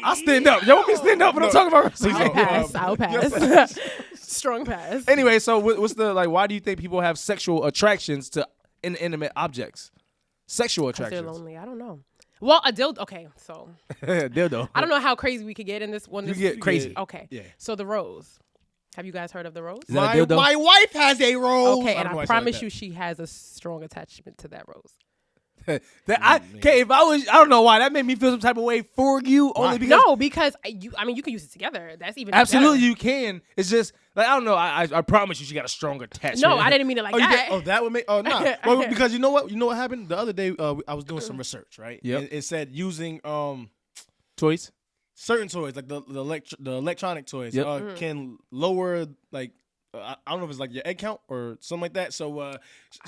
I stand up. Y'all want me to stand up when I'm talking about Rustic please Manor? don't. I'll pass. Strong pass. Anyway, so what's the like? Why do you think people have sexual attractions to inanimate objects? Sexual They're attractions. lonely. I don't know. Well, a dildo. Okay, so Dildo. I don't know how crazy we could get in this one. You get crazy. Okay. Yeah. So the rose. Have you guys heard of the rose? Is that a dildo? My wife has a rose. Okay, I and don't know why I said like promise that. you, she has a strong attachment to that rose. Okay, if I don't know why that made me feel some type of way for you. Only because No, because you. I mean, you can use it together. That's even absolutely better. you can. It's just like I don't know. I promise you, she got a strong attachment. No, I didn't mean it like Oh, you that. get, that would make. Oh, nah. Well, because you know what? You know what happened the other day? I was doing some research, right? Yep. And it said using toys. certain toys, like the electronic toys, Yep. can lower like. I don't know if it's like your egg count or something like that. So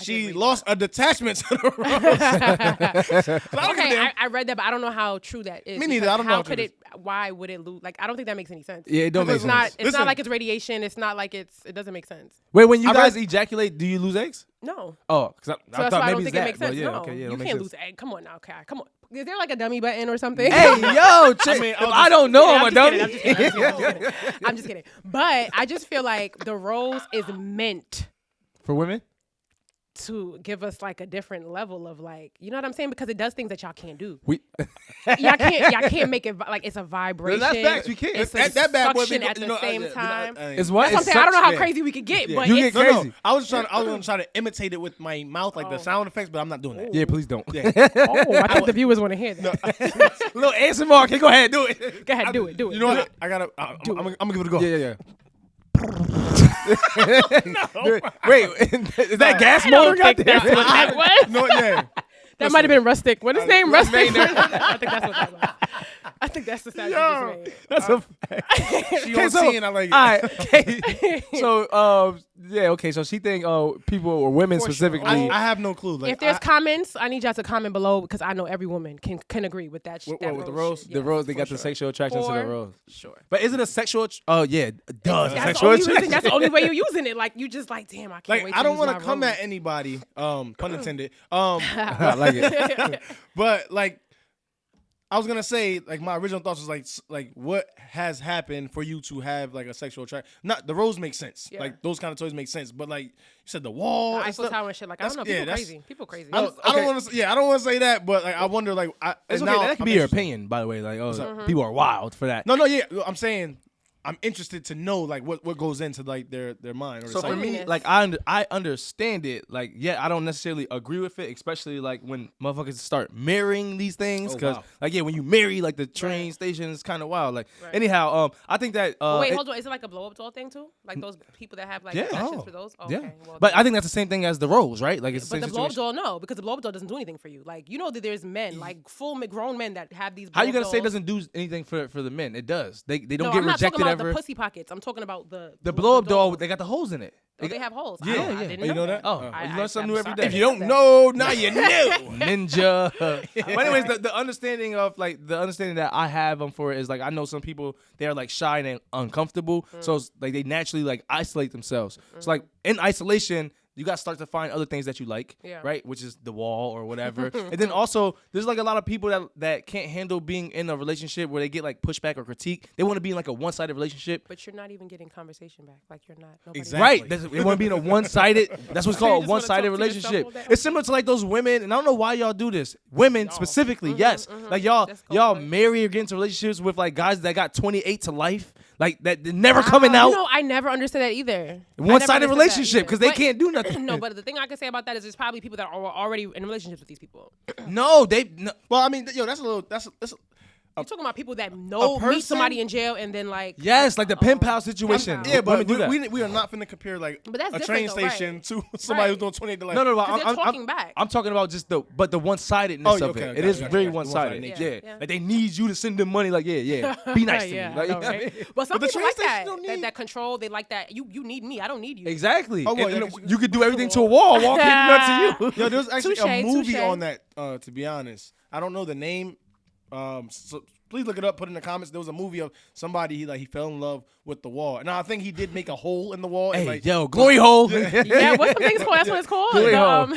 she lost a detachment to the rose. Okay, I read that, but I don't know how true that is. Me neither. because I don't know how how true could it it? Why would it lose? Like, I don't think that makes any sense. Yeah, it don't make It's sense. not. It's Listen. not like it's radiation. It's not like it doesn't make sense. Wait, when you I guys read- ejaculate, do you lose eggs? No. Oh, because So I that's thought why I maybe don't it's think that. it makes but sense. yeah, No, okay, yeah, you that makes can't sense. lose egg. Come on now, okay, come on. Is there like a dummy button or something? Hey, yo, chick, mean, if I don't know, I'm a dummy. I'm just kidding. I'm just kidding. But I just feel like the rose is meant For women? to give us like a different level of like, you know what I'm saying? Because it does things that y'all can't do. We Y'all can't make it like it's a vibration. That's facts, we can't. It's that bad boy suction be- at you the know, same yeah, time. It's what? That's what I'm It's saying. I don't know how yeah. crazy we could get, but You it's get crazy. I was gonna try to imitate it with my mouth, like the sound effects, but I'm not doing that. Yeah, please don't. Yeah. Oh, I think the viewers want to hear that. Little ASMR. Okay, go ahead, do it. Go ahead, do it. You know what? I gotta. I'm gonna give it a go. Yeah. Wait, is that gas I don't motor got think there? that's what that was. No, yeah. That might have been Rustic. What is his name? Rustic. Main there. I think that's what that was. I think that's the sound you just made. That's a fact. She on scene. I like it. All right, okay. So, yeah, okay. So she think, people or women For sure. specifically. I have no clue. Like, If there's comments, I need y'all to comment below because I know every woman can agree with that. What, that with the rose rose? shit. The Yes, rose, they for got sure. the sexual attraction to the For rose. Sure. But is it a sexual? Oh yeah, duh. That's the, Sexual only reason, attraction. that's the only way you're using it. Like you just like, damn, I can't like wait. I don't want want to come at anybody. Pun intended. I like it. But like, I was gonna say, like my original thoughts was like what has happened for you to have like a sexual attraction? Not the rose makes sense. Yeah. Like those kind of toys make sense. But like you said, the wall, The and Eiffel stuff, Tower and shit. Like I don't know. that's- yeah, People that's- crazy. People crazy. I don't want to. Yeah, I don't want to say that. But like, I wonder. Like, It's and okay. now That can I'm be your interested. opinion, by the way. Like, Mm-hmm. people are wild for that. No, yeah. I'm saying I'm interested to know like what goes into like their mind. Or So for something. me, Loneliness. like I understand it. Like, yeah, I don't necessarily agree with it, especially like when motherfuckers start marrying these things. Oh, Because wow. like, yeah, when you marry, like the train station is kind of wild. Like, Right. anyhow, I think that. Wait, hold on. Is it like a blow up doll thing too? Like those people that have like Yeah. attractions Oh. for those? Oh, yeah, okay. Well, but I think that's the same thing as the rose, right? Like, it's the But same the blow up situation. doll, no, because the blow up doll doesn't do anything for you. Like you know that there's men, like full grown men that have these. How you blow-up gonna say it dolls. doesn't do anything for the men? It does. They don't No, get I'm not rejected talking about ever. the pussy pockets. I'm talking about the blow up doll, dolls. they got the holes in it. Oh, they have holes. Yeah, I yeah. didn't Oh, you know that? Oh, I- you I- learn something I'm new every sorry. day. If you don't know, now you know. Ninja. But anyways, the understanding of like the understanding that I have for it is like I know some people they are like shy and uncomfortable, so it's, like they naturally like isolate themselves. So like in isolation, you got to start to find other things that you like, Yeah. right? Which is the wall or whatever. And then also, there's like a lot of people that can't handle being in a relationship where they get like pushback or critique. They want to be in like a one-sided relationship. But you're not even getting conversation back. Like you're not. Nobody Exactly. Right. They want to be in a one-sided. That's what's So you called a just wanna one-sided talk to yourself relationship. all day? It's similar to like those women, and I don't know why y'all do this. Women specifically, yes. Like y'all Let's go y'all for it. marry or get into relationships with like guys that got 28 to life, like that they're never coming out. You know, I never understood that either. I never One-sided understood that relationship either. because they But- can't do nothing. No, but the thing I can say about that is there's probably people that are already in relationships with these people. No, they. No. Well, I mean, yo, that's a little. That's You're talking about people that know person? meet somebody in jail and then like Yes, like the pen pal situation. pal. yeah, but Women do that. we are not finna compare like But that's a different train though, right. station to somebody who's Right. doing 28 to like. No, 'Cause they're talking back. I'm talking about just the one-sidedness Oh, of okay, it. okay, It is gotcha, very gotcha. one-sided. One-sided Yeah. nature. Yeah. Like they need you to send them money. Like yeah. Be nice to yeah, me. Like, I know, you know what I right? mean? But some But the people train like station that, don't that need- that control. They like that. You need me. I don't need you. Exactly. Oh, well, And yeah, you could do everything to a wall, walk in nuts to you. Yo, there's actually a Touche, movie touche. on that. To be honest, I don't know the name. So please look it up. Put it in the comments. There was a movie of somebody he fell in love with the wall, and I think he did make a hole in the wall. And, Hey, like, yo, glory hole. Yeah, what's the thing's called? That's what it's called. Glory hole.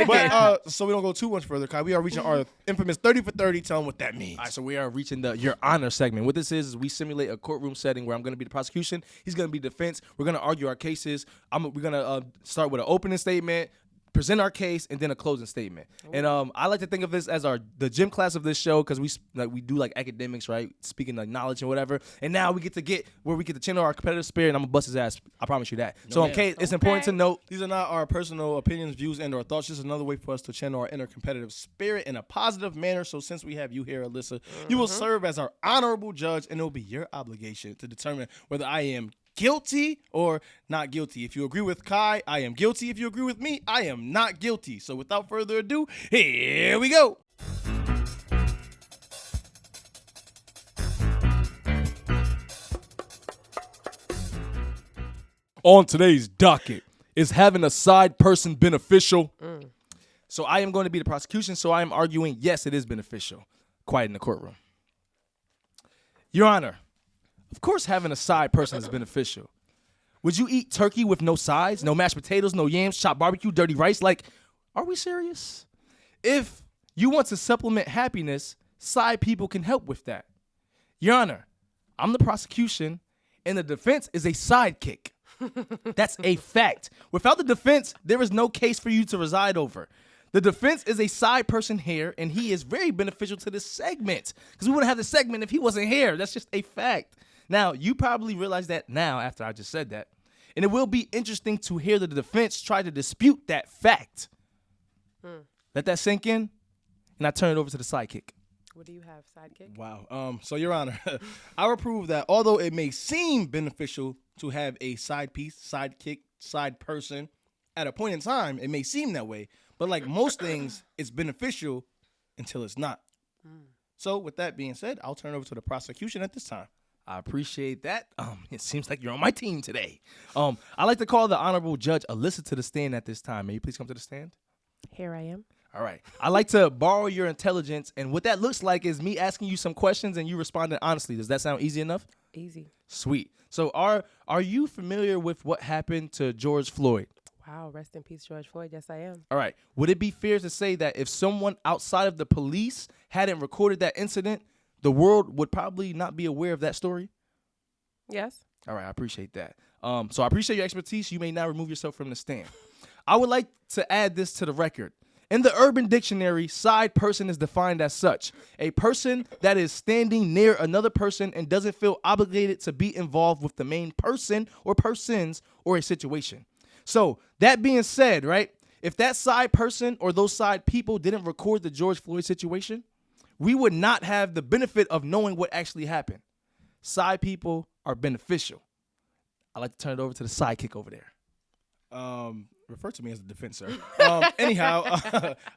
But so we don't go too much further, Kai. We are reaching our infamous 30 for 30. Tell them what that means. All right, so we are reaching the Your Honor segment. What this is we simulate a courtroom setting where I'm going to be the prosecution. He's going to be defense. We're going to argue our cases. We're going to start with an opening statement, present our case, and then a closing statement. And I like to think of this as the gym class of this show because we do like academics, right? Speaking like knowledge and whatever. And now we get to channel our competitive spirit, and I'm gonna bust his ass. I promise you that. So okay, it's important to note. These are not our personal opinions, views, and/or thoughts. Just another way for us to channel our inner competitive spirit in a positive manner. So since we have you here, Alyssa, you will serve as our honorable judge, and it will be your obligation to determine whether I am guilty or not guilty. If you agree with Kai, I am guilty. If you agree with me, I am not guilty. So without further ado, here we go. On today's docket, is having a side person beneficial? So I am going to be the prosecution, so I am arguing, yes, it is beneficial. Quiet in the courtroom. Your Honor, of course having a side person is beneficial. Would you eat turkey with no sides, no mashed potatoes, no yams, chopped barbecue, dirty rice? Like, are we serious? If you want to supplement happiness, side people can help with that. Your Honor, I'm the prosecution, and the defense is a sidekick. That's a fact. Without the defense, there is no case for you to reside over. The defense is a side person here, and he is very beneficial to this segment because we wouldn't have the segment if he wasn't here. That's just a fact. Now, you probably realize that now after I just said that, and it will be interesting to hear the defense try to dispute that fact. Let that sink in, and I turn it over to the sidekick. What do you have, sidekick? Wow. So, Your Honor, I will prove that although it may seem beneficial to have a side piece, sidekick, side person, at a point in time, it may seem that way. But like most things, it's beneficial until it's not. So, with that being said, I'll turn it over to the prosecution at this time. I appreciate that. It seems like you're on my team today. I'd like to call the Honorable Judge Alyssa to the stand at this time. May you please come to the stand? Here I am. All right. I'd like to borrow your intelligence, and what that looks like is me asking you some questions and you responding honestly. Does that sound easy enough? Easy. Sweet. So are you familiar with what happened to George Floyd? Wow, rest in peace, George Floyd. Yes, I am. All right. Would it be fair to say that if someone outside of the police hadn't recorded that incident, the world would probably not be aware of that story? Yes. All right. I appreciate that. So I appreciate your expertise. You may now remove yourself from the stand. I would like to add this to the record. In the Urban Dictionary, side person is defined as such: a person that is standing near another person and doesn't feel obligated to be involved with the main person or persons or a situation. So that being said, right, if that side person or those side people didn't record the George Floyd situation, we would not have the benefit of knowing what actually happened. Side people are beneficial. I'd like to turn it over to the sidekick over there. Refer to me as the defense, sir. Anyhow,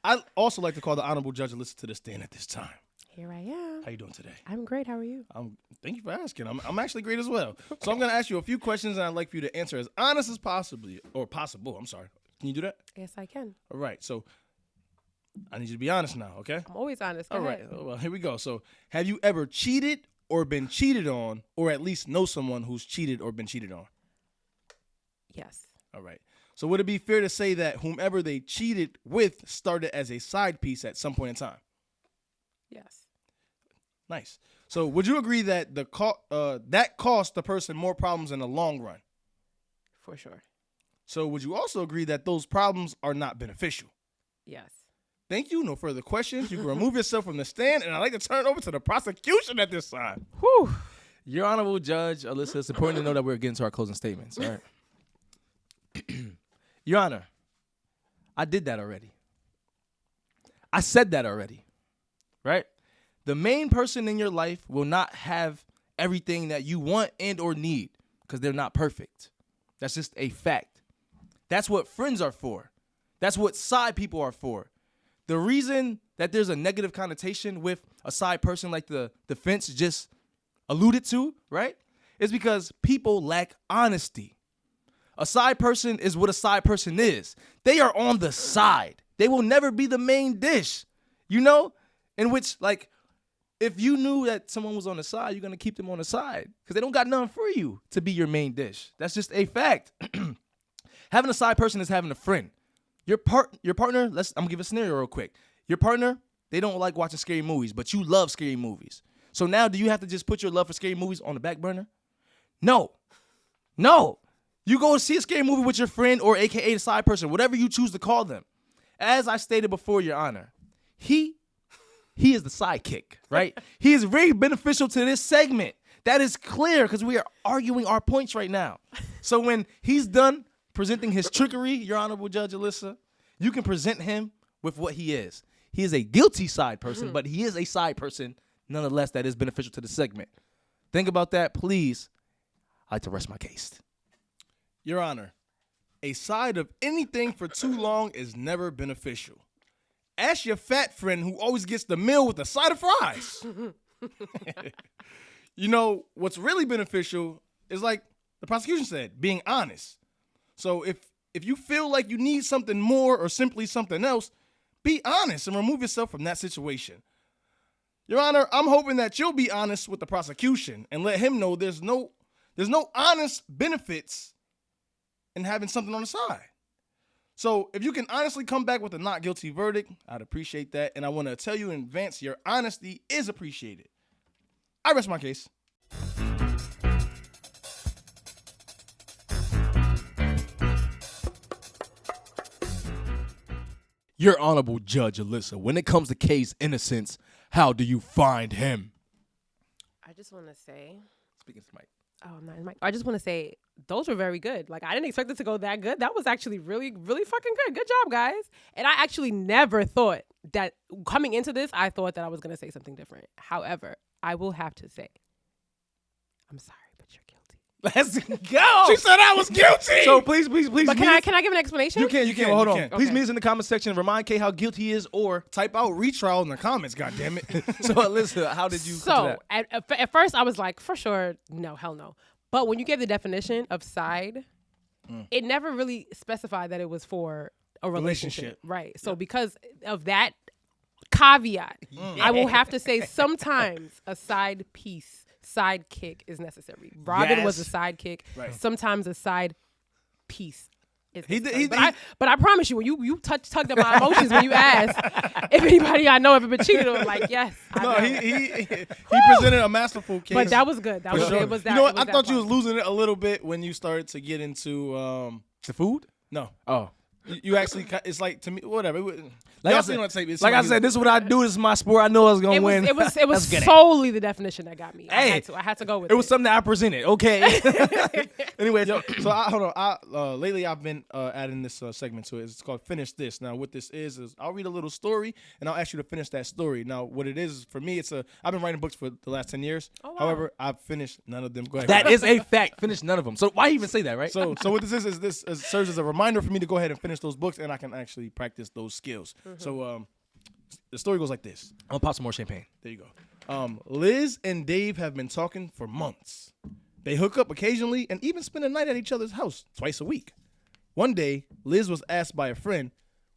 I'd also like to call the Honorable Judge Alyssa to the stand at this time. Here I am. How you doing today? I'm great. How are you? Thank you for asking. I'm actually great as well. So I'm going to ask you a few questions, and I'd like for you to answer as honest as possible. I'm sorry. Can you do that? Yes, I can. All right. So I need you to be honest now, okay? I'm always honest. Go All right. ahead. Well, here we go. So have you ever cheated or been cheated on, or at least know someone who's cheated or been cheated on? Yes. All right. So would it be fair to say that whomever they cheated with started as a side piece at some point in time? Yes. Nice. So would you agree that that cost the person more problems in the long run? For sure. So would you also agree that those problems are not beneficial? Yes. Thank you. No further questions. You can remove yourself from the stand, and I'd like to turn it over to the prosecution at this time. Whew. Your Honorable Judge Alyssa, it's important to know that we're getting to our closing statements. All right. Your Honor, I did that already. I said that already, right? The main person in your life will not have everything that you want and or need because they're not perfect. That's just a fact. That's what friends are for. That's what side people are for. The reason that there's a negative connotation with a side person like the defense just alluded to, right, is because people lack honesty. A side person is what a side person is. They are on the side. They will never be the main dish, you know? In which, like, if you knew that someone was on the side, you're going to keep them on the side because they don't got nothing for you to be your main dish. That's just a fact. Having a side person is having a friend. Your partner, I'm going to give a scenario real quick. Your partner, they don't like watching scary movies, but you love scary movies. So now do you have to just put your love for scary movies on the back burner? No. You go see a scary movie with your friend or AKA the side person, whatever you choose to call them. As I stated before, Your Honor, he is the sidekick, right? He is very beneficial to this segment. That is clear because we are arguing our points right now. So when he's done presenting his trickery, Your Honorable Judge Alyssa, you can present him with what he is. He is a guilty side person, but he is a side person, nonetheless, that is beneficial to the segment. Think about that, please. I'd like to rest my case. Your Honor, a side of anything for too long is never beneficial. Ask your fat friend who always gets the meal with a side of fries. You know, what's really beneficial is like the prosecution said, being honest. So if you feel like you need something more or simply something else, be honest and remove yourself from that situation. Your Honor, I'm hoping that you'll be honest with the prosecution and let him know there's no honest benefits in having something on the side. So if you can honestly come back with a not guilty verdict, I'd appreciate that. And I want to tell you in advance, your honesty is appreciated. I rest my case. Your Honorable Judge Alyssa, when it comes to case innocence, how do you find him? I just want to say. Speaking to Mike. Oh, I'm not in Mike. I just want to say those were very good. Like, I didn't expect it to go that good. That was actually really, really fucking good. Good job, guys. And I actually never thought that coming into this, I thought that I was going to say something different. However, I will have to say, I'm sorry, but you're guilty. Let's go. She said I was guilty. So please. But can I give an explanation? You can. Well, hold on. can. Please Okay. meet us in the comment section. Remind Kay how guilty he is, or Type out retrial in the comments, goddammit. so Alyssa, how did you? come to So that? at first I was like, for sure, no, hell no. But when you gave the definition of side, it never really specified that it was for a relationship. Right. So because of that caveat, I will have to say sometimes a side piece, sidekick is necessary. Robin was a sidekick. Right. Sometimes a side piece. He did- But I promise you, when you tugged at my emotions when you asked if anybody I know ever been cheated on, like, yes. I No, know. he presented a masterful case. But that was good. That For was sure. it. Was that? You know what? it was I that thought you was part. losing it a little bit when you started to get into The food? no. Oh. You actually, it's like to me, whatever. Like I said, this is what I do. This is my sport. I know I was gonna win. It was Let's get it. solely the definition that got me. Hey, I had to go with it. It was something that I presented. Okay. Anyway, So hold on. Lately I've been adding this segment to it. It's called Finish This. Now what this is I'll read a little story and I'll ask you to finish that story. Now what it is for me, I've been writing books for the last 10 years. Oh, wow. However, I've finished none of them. Go ahead. that is a fact. Finish none of them. So why even say that, right? So what this is this serves as a reminder for me to go ahead and finish those books, and I can actually practice those skills. So the story goes like this. I'm gonna pop some more champagne. There you go. Liz and Dave have been talking for months. They hook up occasionally and even spend a night at each other's house twice a week. One day, Liz was asked by a friend,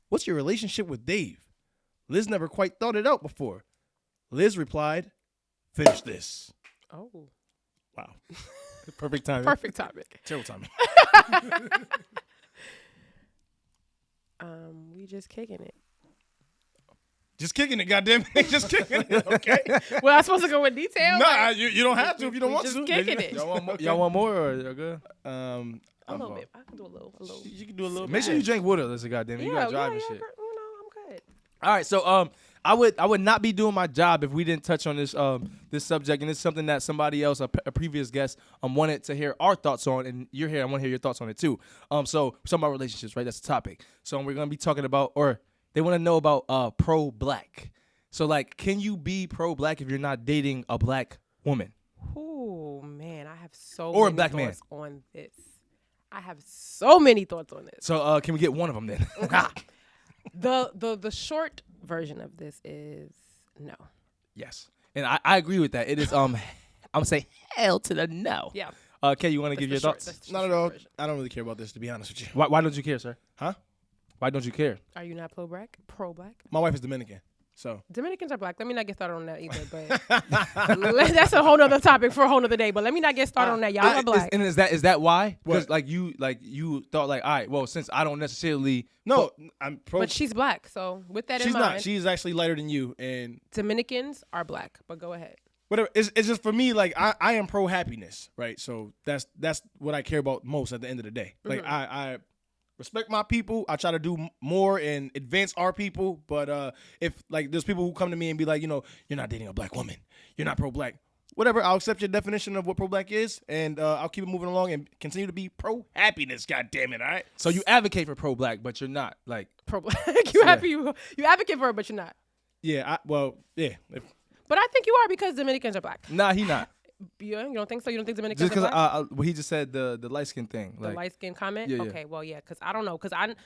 "What's your relationship with Dave?" Liz never quite thought it out before. Liz replied, "Finish this." Oh, Wow. Perfect timing. perfect topic. Terrible timing. We just kicking it. Just kicking it, goddammit. Just kicking it, okay? Well, I'm supposed to go in detail. Nah, Like, you don't have to if you don't we want just to. kicking it. Y'all want more or y'all good? a little bit. I can do a little. You can do a little Make bit. sure you drink water, Alyssa. Goddamn it, you gotta drive and shit. I'm good. All right, so I would not be doing my job if we didn't touch on this this subject, and it's something that somebody else, a previous guest, wanted to hear our thoughts on, and you're here. I want to hear your thoughts on it too. So we're talking about relationships, right? That's the topic. So we're gonna be talking about, or they want to know about pro-black. So like, can you be pro-black if you're not dating a black woman? Oh man, I have so Or a many black man. thoughts on this. I have so many thoughts on this. So can we get one of them then? The short version of this is no. Yes, and I agree with that. It is I'm gonna say hell to the no. Yeah. Kay, you want to give your thoughts? Not at all. I don't really care about this, to be honest with you. Why don't you care, sir? Huh? Why don't you care? Are you not pro-black? Pro-black? My wife is Dominican, so. Dominicans are black. Let me not get started on that either. But that's a whole nother topic for a whole nother day. But let me not get started on that. Y'all are black. And is that why? Because What? you thought like, all right, well, since I don't necessarily No, I'm pro. But she's black. So with that she's in mind, not. She's actually lighter than you, and Dominicans are black. But go ahead. whatever. It's just for me. Like I am pro happiness, right? So that's what I care about most at the end of the day. Like I respect my people. I try to do more and advance our people. But if like there's people who come to me and be like, you're not dating a black woman, you're not pro-black. Whatever, I'll accept your definition of what pro-black is, and I'll keep it moving along and continue to be pro-happiness. God damn it! All right. So you advocate for pro-black, but you're not like. Pro-black. you advocate for it, but you're not. Yeah. Yeah. But I think you are because Dominicans are black. Nah, he not. You don't think so? You don't think Dominicans Just are because black? he just said the light skin thing. The Like, light skin comment? Yeah, yeah. Okay, well, yeah, because I don't know. Because we're not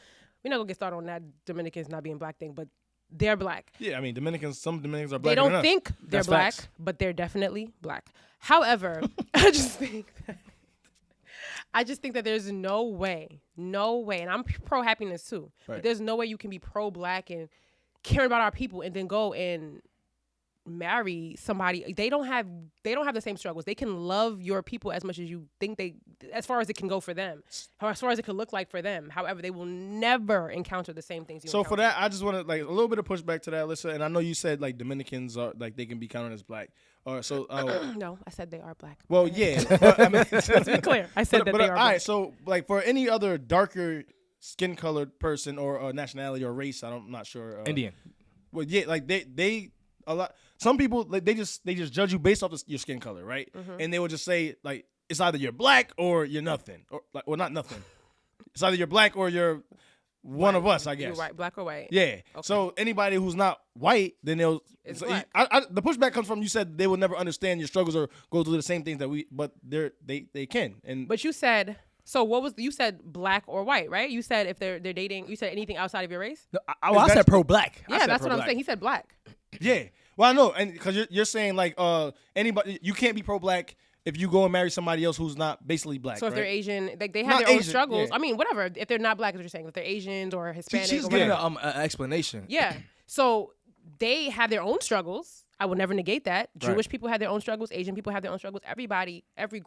going to get started on that Dominicans not being black thing, but they're black. Yeah. I mean, some Dominicans are They blacker than don't us. think they're That's black, facts. but they're definitely black. However, I just think that I just think that there's no way, and I'm pro happiness too. Right. But there's no way you can be pro black and caring about our people and then go and marry somebody. They don't have the same struggles. They can love your people as much as you think they, as far as it can go for them, or as far as it can look like for them. However, they will never encounter the same things you So encounter. for that, I just want to like a little bit of pushback to that, Alyssa. And I know you said like Dominicans are like they can be counted as black. So No, I said they are black. well, yeah. But, I mean, Let's be clear. I said that they are all black. right. So like for any other darker skin colored person or nationality or race, I'm not sure. Indian. Well, yeah, like they a lot. Some people like they just judge you based off your skin color, right? And they will just say like it's either you're black or you're nothing, or like well not nothing. It's either you're black or you're one of us, I guess. You're right, black or white. Yeah. So anybody who's not white, then they'll. It's So black. the pushback comes from you said they will never understand your struggles or go through the same things that we, but they can. And But you said, so what was, you said black or white, right? You said if they're dating, you said anything outside of your race? No, I said pro-black. Yeah, that's what I'm saying. He said black. yeah, well I know, and because you're saying like anybody you can't be pro-black if you go and marry somebody else who's not basically black. So if right? they're Asian, they have Not their own Asian, struggles. yeah. I mean, whatever. If they're not black, is what you're saying. If they're Asians or Hispanic She's or giving whatever. an explanation. Yeah. So they have their own struggles. I will never negate that. Right. Jewish people have their own struggles. Asian people have their own struggles. Everybody, every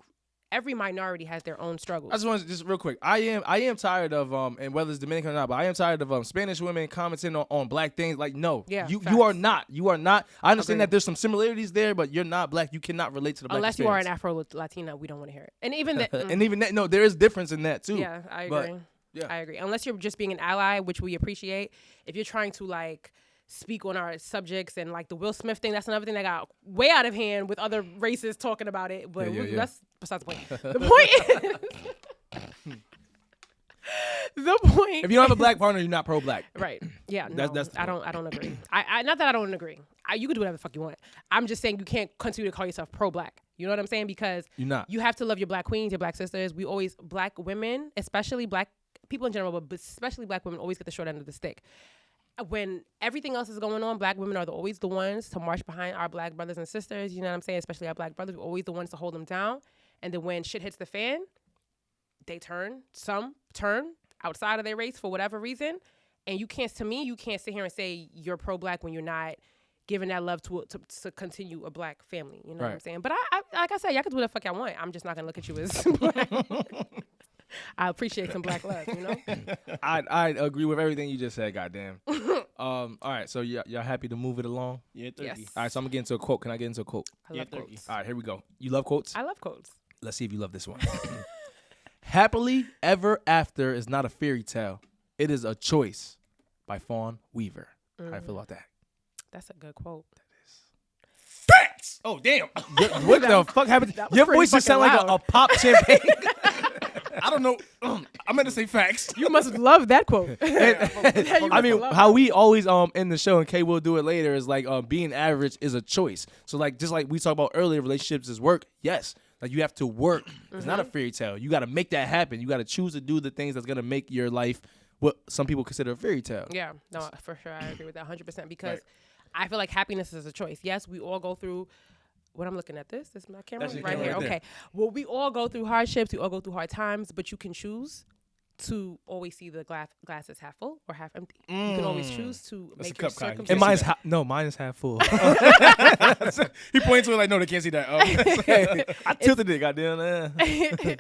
minority has their own struggles. I just want to just real quick. I am tired of and whether it's Dominican or not, but I am tired of Spanish women commenting on black things. Like no, Yeah, you facts. are not. You are not. I understand Agreed. that there's some similarities there, but you're not black. You cannot relate to the black Unless you are an experience. Afro-Latina, we don't want to hear it. And even that, And even that, no, there is difference in that too. yeah, I But, agree. yeah. I agree. Unless you're just being an ally, which we appreciate. If you're trying to like speak on our subjects and like the Will Smith thing, that's another thing that got way out of hand with other races talking about it. But Yeah. that's besides the point. The point is, the point. If you don't have a black partner, you're not pro-black. Right. Yeah. No, That's the I don't agree. I not that I don't agree. You can do whatever the fuck you want. I'm just saying you can't continue to call yourself pro-black. You know what I'm saying? Because You're not. you have to love your black queens, your black sisters. We always, black women, especially black people in general, but especially black women, always get the short end of the stick. When everything else is going on, black women are always the ones to march behind our black brothers and sisters. You know what I'm saying? Especially our black brothers. We're always the ones to hold them down. And then when shit hits the fan, they turn. Some turn outside of their race for whatever reason. And you can't sit here and say you're pro-black when you're not giving that love to continue a black family. You know what I'm Right. saying? But I like I said, y'all can do whatever the fuck y'all want. I'm just not gonna look at you as black. I appreciate some black love, you know? I agree with everything you just said. Goddamn. All right, so y'all happy to move it along? yeah, turkey. Yes. All right, so I'm gonna get into a quote. Can I get into a quote? I love turkey. quotes. All right, here we go. You love quotes? I love quotes. Let's see if you love this one. Happily ever after is not a fairy tale. It is a choice by Fawn Weaver. How do you feel about that? That's a good quote. Facts. Oh damn. What the fuck happened? That was Your pretty voice just sound fucking like a loud. pop champagne. I don't know. I meant to say facts. You must love that quote. I mean, how we always end the show, and Kay will do it later, is like being average is a choice. So like just like we talked about earlier, relationships is work. Yes. Like you have to work. It's not a fairy tale. You got to make that happen. You got to choose to do the things that's gonna make your life what some people consider a fairy tale. Yeah, no, for sure. I agree with that 100% because I feel like happiness is a choice. Yes, we all go through. When I'm looking at this is my camera That's your right camera here. right there. Okay. Well, we all go through hardships. We all go through hard times, but you can choose to always see the glass is half full or half empty. You can always choose to That's make a your cup, Kai. You circumstances. And mine's mine is half full. He points to it like, no, they can't see that. I tilted it, goddamn.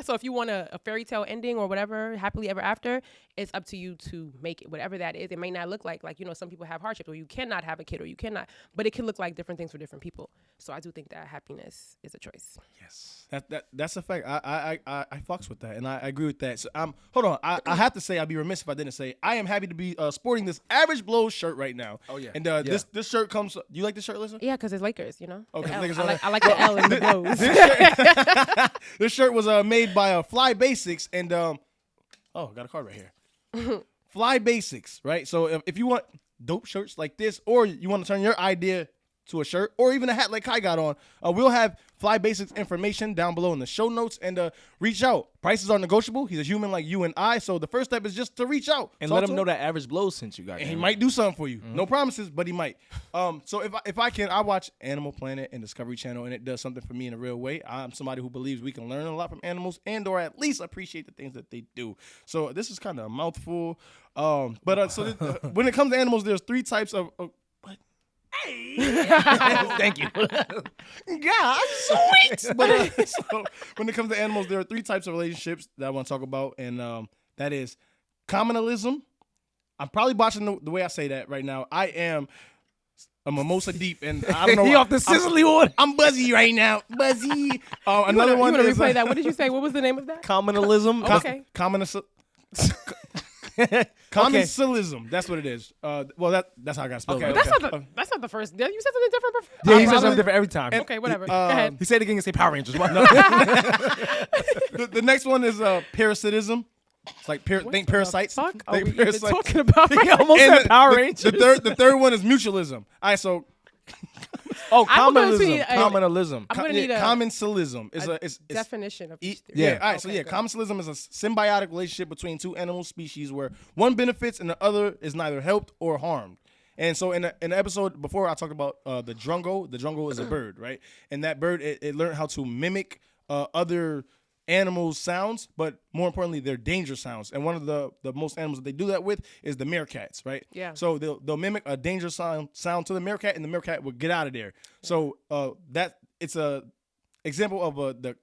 So if you want a fairy tale ending or whatever, happily ever after, it's up to you to make it, whatever that is. It may not look like, some people have hardships or you cannot have a kid or you cannot, but it can look like different things for different people. So I do think that happiness is a choice. Yes, that's a fact. I fucks with that, and I agree with that. So hold on. I have to say I'd be remiss if I didn't say I am happy to be sporting this Average Blow shirt right now. Oh, yeah. And Yeah. this shirt comes. Do you like this shirt, Alyssa? Yeah, because it's Lakers, you know? Okay, The L. Lakers I on like the L in the blows. This shirt was made by Fly Basics, and got a card right here. Fly Basics, right? So if you want dope shirts like this, or you want to turn your idea to a shirt or even a hat like Kai got on, we'll have Fly Basics information down below in the show notes, and reach out. Prices are negotiable. He's a human like you and I, so the first step is just to reach out And Talk let to him know that Average Blows sent you guys. and he might do something for you. No promises, but he might. So if I can, I watch Animal Planet and Discovery Channel, and it does something for me in a real way. I'm somebody who believes we can learn a lot from animals and or at least appreciate the things that they do. So this is kind of a mouthful. When it comes to animals, there's 3 types of Thank you. yeah, sweet. But so when it comes to animals, there are 3 types of relationships that I want to talk about, and that is communalism. I'm probably botching the way I say that right now. I am a mimosa deep, and I don't know. He off the Sicily one. I'm buzzy right now. Buzzy. Another You one want to is replay that? What did you say? What was the name of that? Communalism. Okay. Commensalism. That's what it is. That's how I got spelled. Okay, Okay. That's not the first. You said something different before. Yeah, he says probably- something different every time. Okay, whatever. Go ahead. He said it again and say Power Rangers. Why? The next one is parasitism. It's like think parasites. Fuck, are Think we even parasites. talking about? He almost And said Power Rangers. The third one is mutualism. All right, so Oh, I'm gonna communalism. need a- Communalism. I'm gonna need a commensalism is it's definition of each. Yeah. All right. So Okay, yeah, good. commensalism is a symbiotic relationship between 2 animal species where one benefits and the other is neither helped or harmed. And so in the episode before, I talked about the drungo. The drungo is a bird, right? And that bird it learned how to mimic other animals' sounds, but more importantly, their danger sounds. And one of the most animals that they do that with is the meerkats, right? Yeah. So they'll mimic a danger sound to the meerkat, and the meerkat will get out of there. So that it's a example of the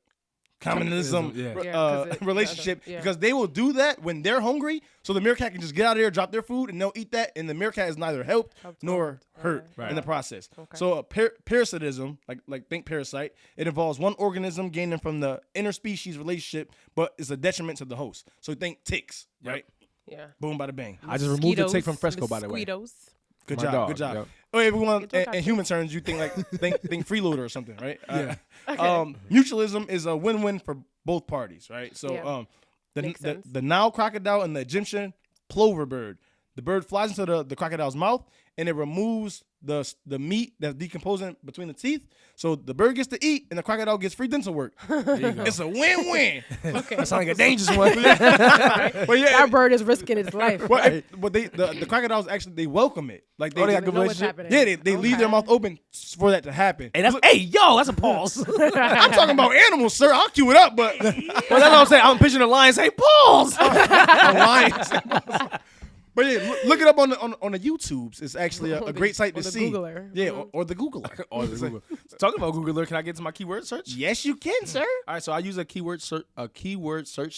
communism Yeah. Yeah, 'cause relationship yeah. because they will do that when they're hungry. So the meerkat can just get out of there, drop their food, and they'll eat that. And the meerkat is neither helped nor hurt in the process. Okay. So parasitism, like think parasite, it involves one organism gaining from the interspecies relationship, but it's a detriment to the host. So think ticks, right? Yeah. Boom, bada bang. I just removed the tick from Fresco, by the way. Mosquitoes. Good My job. dog, Good job. yep. Oh, everyone Get your in human terms, you think like think freeloader or something, right? Yeah. Mutualism is a win-win for both parties, right? So Yeah. Makes sense. the Nile crocodile and the Egyptian plover bird. The bird flies into the crocodile's mouth and it removes the meat that's decomposing between the teeth. So the bird gets to eat and the crocodile gets free dental work. It's a win-win. Okay. That sounds like a dangerous one. But yeah, That bird is risking its life. but the crocodiles actually they welcome it. Like Oh, they got They good know what's relationship? happening. yeah, they leave their mouth open for that to happen. Hey, that's a pause. Well, I'm talking about animals, sir. I'll cue it up, but that's what I'm saying. I'm picturing a lion say pause. lions. But yeah, look it up on the YouTubes. It's actually a great site to on the see. Googler. Yeah, or the Googler. Or the Google. Talking about Googler, can I get to my keyword search? Yes, you can, sir. All right, so I use a keyword search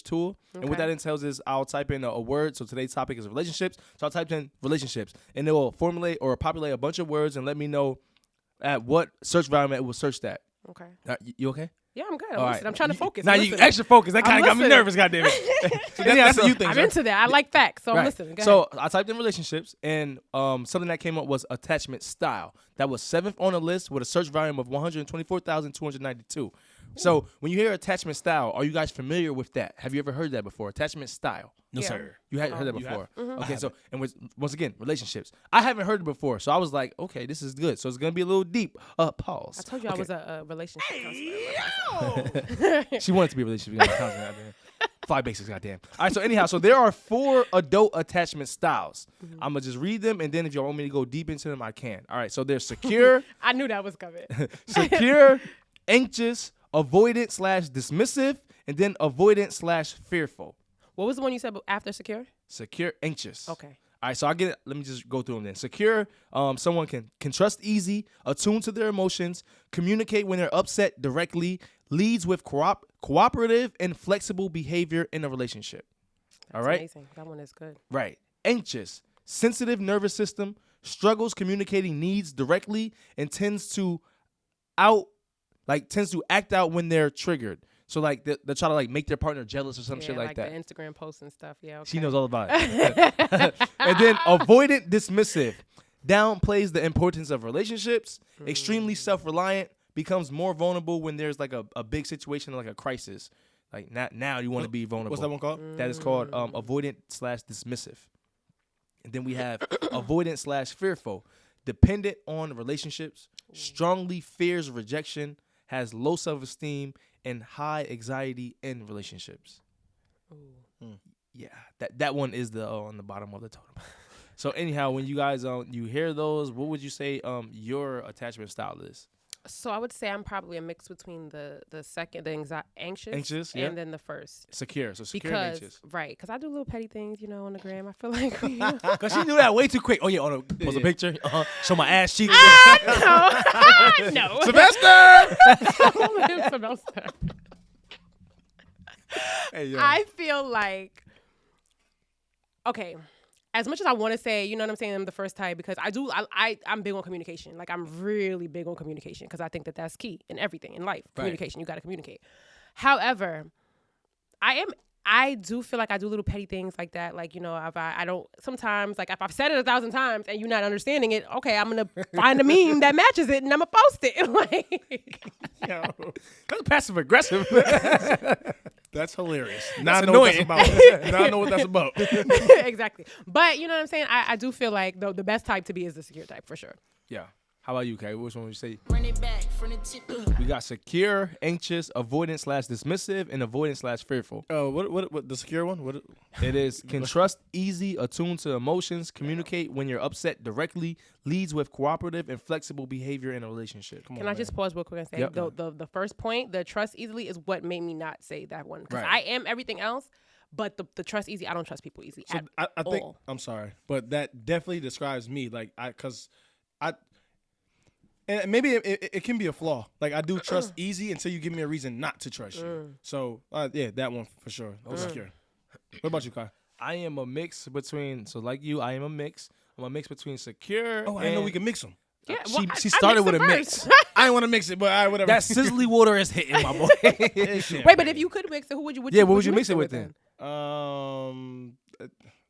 tool, and what Okay. that entails is I'll type in a word. So today's topic is relationships. So I'll type in relationships, and it will formulate or populate a bunch of words and let me know at what search volume it will search that. Okay. You okay? Yeah, I'm good. All Listen, right. I'm trying to focus. Now I'm you listening. extra focus. That kind of got me listening. nervous. Goddamn it. So that's what you think, I'm sir. into that. I like facts, so I'm Right. listening. Go So ahead. I typed in relationships, and something that came up was attachment style. That was 7th on the list with a search volume of 124,292. So when you hear attachment style, are you guys familiar with that? Have you ever heard that before? Attachment style. No, Yeah. sir. You hadn't heard that You have? before. Okay, so and once again, relationships. I haven't heard it before, so I was like, okay, this is good. So it's gonna be a little deep. Pause. I told you I was a relationship counselor. She wanted to be a relationship counselor. Goddamn. Fly Basics, goddamn. All right, so anyhow, so there are 4 adult attachment styles. I'm gonna just read them, and then if y'all want me to go deep into them, I can. All right, so there's secure, I knew that was coming. secure, anxious, avoidant/dismissive, and then avoidant/fearful. What was the one you said after secure? Secure, anxious. Okay. All right, so I get it. Let me just go through them then. Secure, someone can trust easy, attune to their emotions, communicate when they're upset directly, leads with cooperative and flexible behavior in a relationship. That's All right? amazing. That one is good. Right. Anxious, sensitive nervous system, struggles communicating needs directly, and tends to act out when they're triggered. So like they try to like make their partner jealous or some shit like that. The Instagram posts and stuff. Yeah. Okay. She knows all about it. And then avoidant dismissive, downplays the importance of relationships, extremely self-reliant, becomes more vulnerable when there's like a big situation like a crisis. Like now you want to be vulnerable. What's that one called? That is called avoidant/dismissive. And then we have avoidant/fearful, dependent on relationships, strongly fears rejection, has low self-esteem, and high anxiety in relationships. Yeah, that one is the on the bottom of the totem. So anyhow, when you guys you hear those, what would you say your attachment style is? So I would say I'm probably a mix between the second, the anxious, yeah. and then the first. Secure. So secure and anxious. Right, because I do little petty things, on the gram. I feel like Because she knew that way too quick. Oh, yeah, post a picture. Show my ass cheeks. No. Sylvester! Sylvester. Hey, yo. I feel like, okay, as much as I want to say, you know what I'm saying, I'm the first type, because I'm big on communication. Like, I'm really big on communication because I think that that's key in everything in life. Communication, you got to communicate. However, I do feel like I do little petty things like that. Like, if I don't, sometimes, like, if I've said it 1,000 times and you're not understanding it, okay, I'm going to find a meme that matches it and I'm going to post it. Like, That's passive aggressive. That's hilarious. That's Now I know what that's about. exactly. But you know what I'm saying? I do feel like the best type to be is the secure type for sure. Yeah. How about you, Kay? Which one would you say? Run it back from the tip. We got secure, anxious, avoidant/dismissive, and avoidant/fearful. What the secure one? What? It is can trust easy, attuned to emotions, communicate when you're upset directly, leads with cooperative and flexible behavior in a relationship. Can I just pause real quick and say Yep. the first point, the trust easily, is what made me not say that one. Because Right. I am everything else, but the trust easy, I don't trust people easy So at I think all. I'm sorry, but that definitely describes me. Like and maybe it can be a flaw. Like, I do trust easy until you give me a reason not to trust you. So yeah, that one for sure. Secure. What about you, Kai? I am a mix between, so like you, I am a mix. I'm a mix between secure. Oh, I didn't know we could mix them. Yeah, She started with a mix. mix. I didn't want to mix it, but whatever. That sizzly water is hitting, my boy. Wait, but if you could mix it, who would you? Yeah, what would you mix it with then?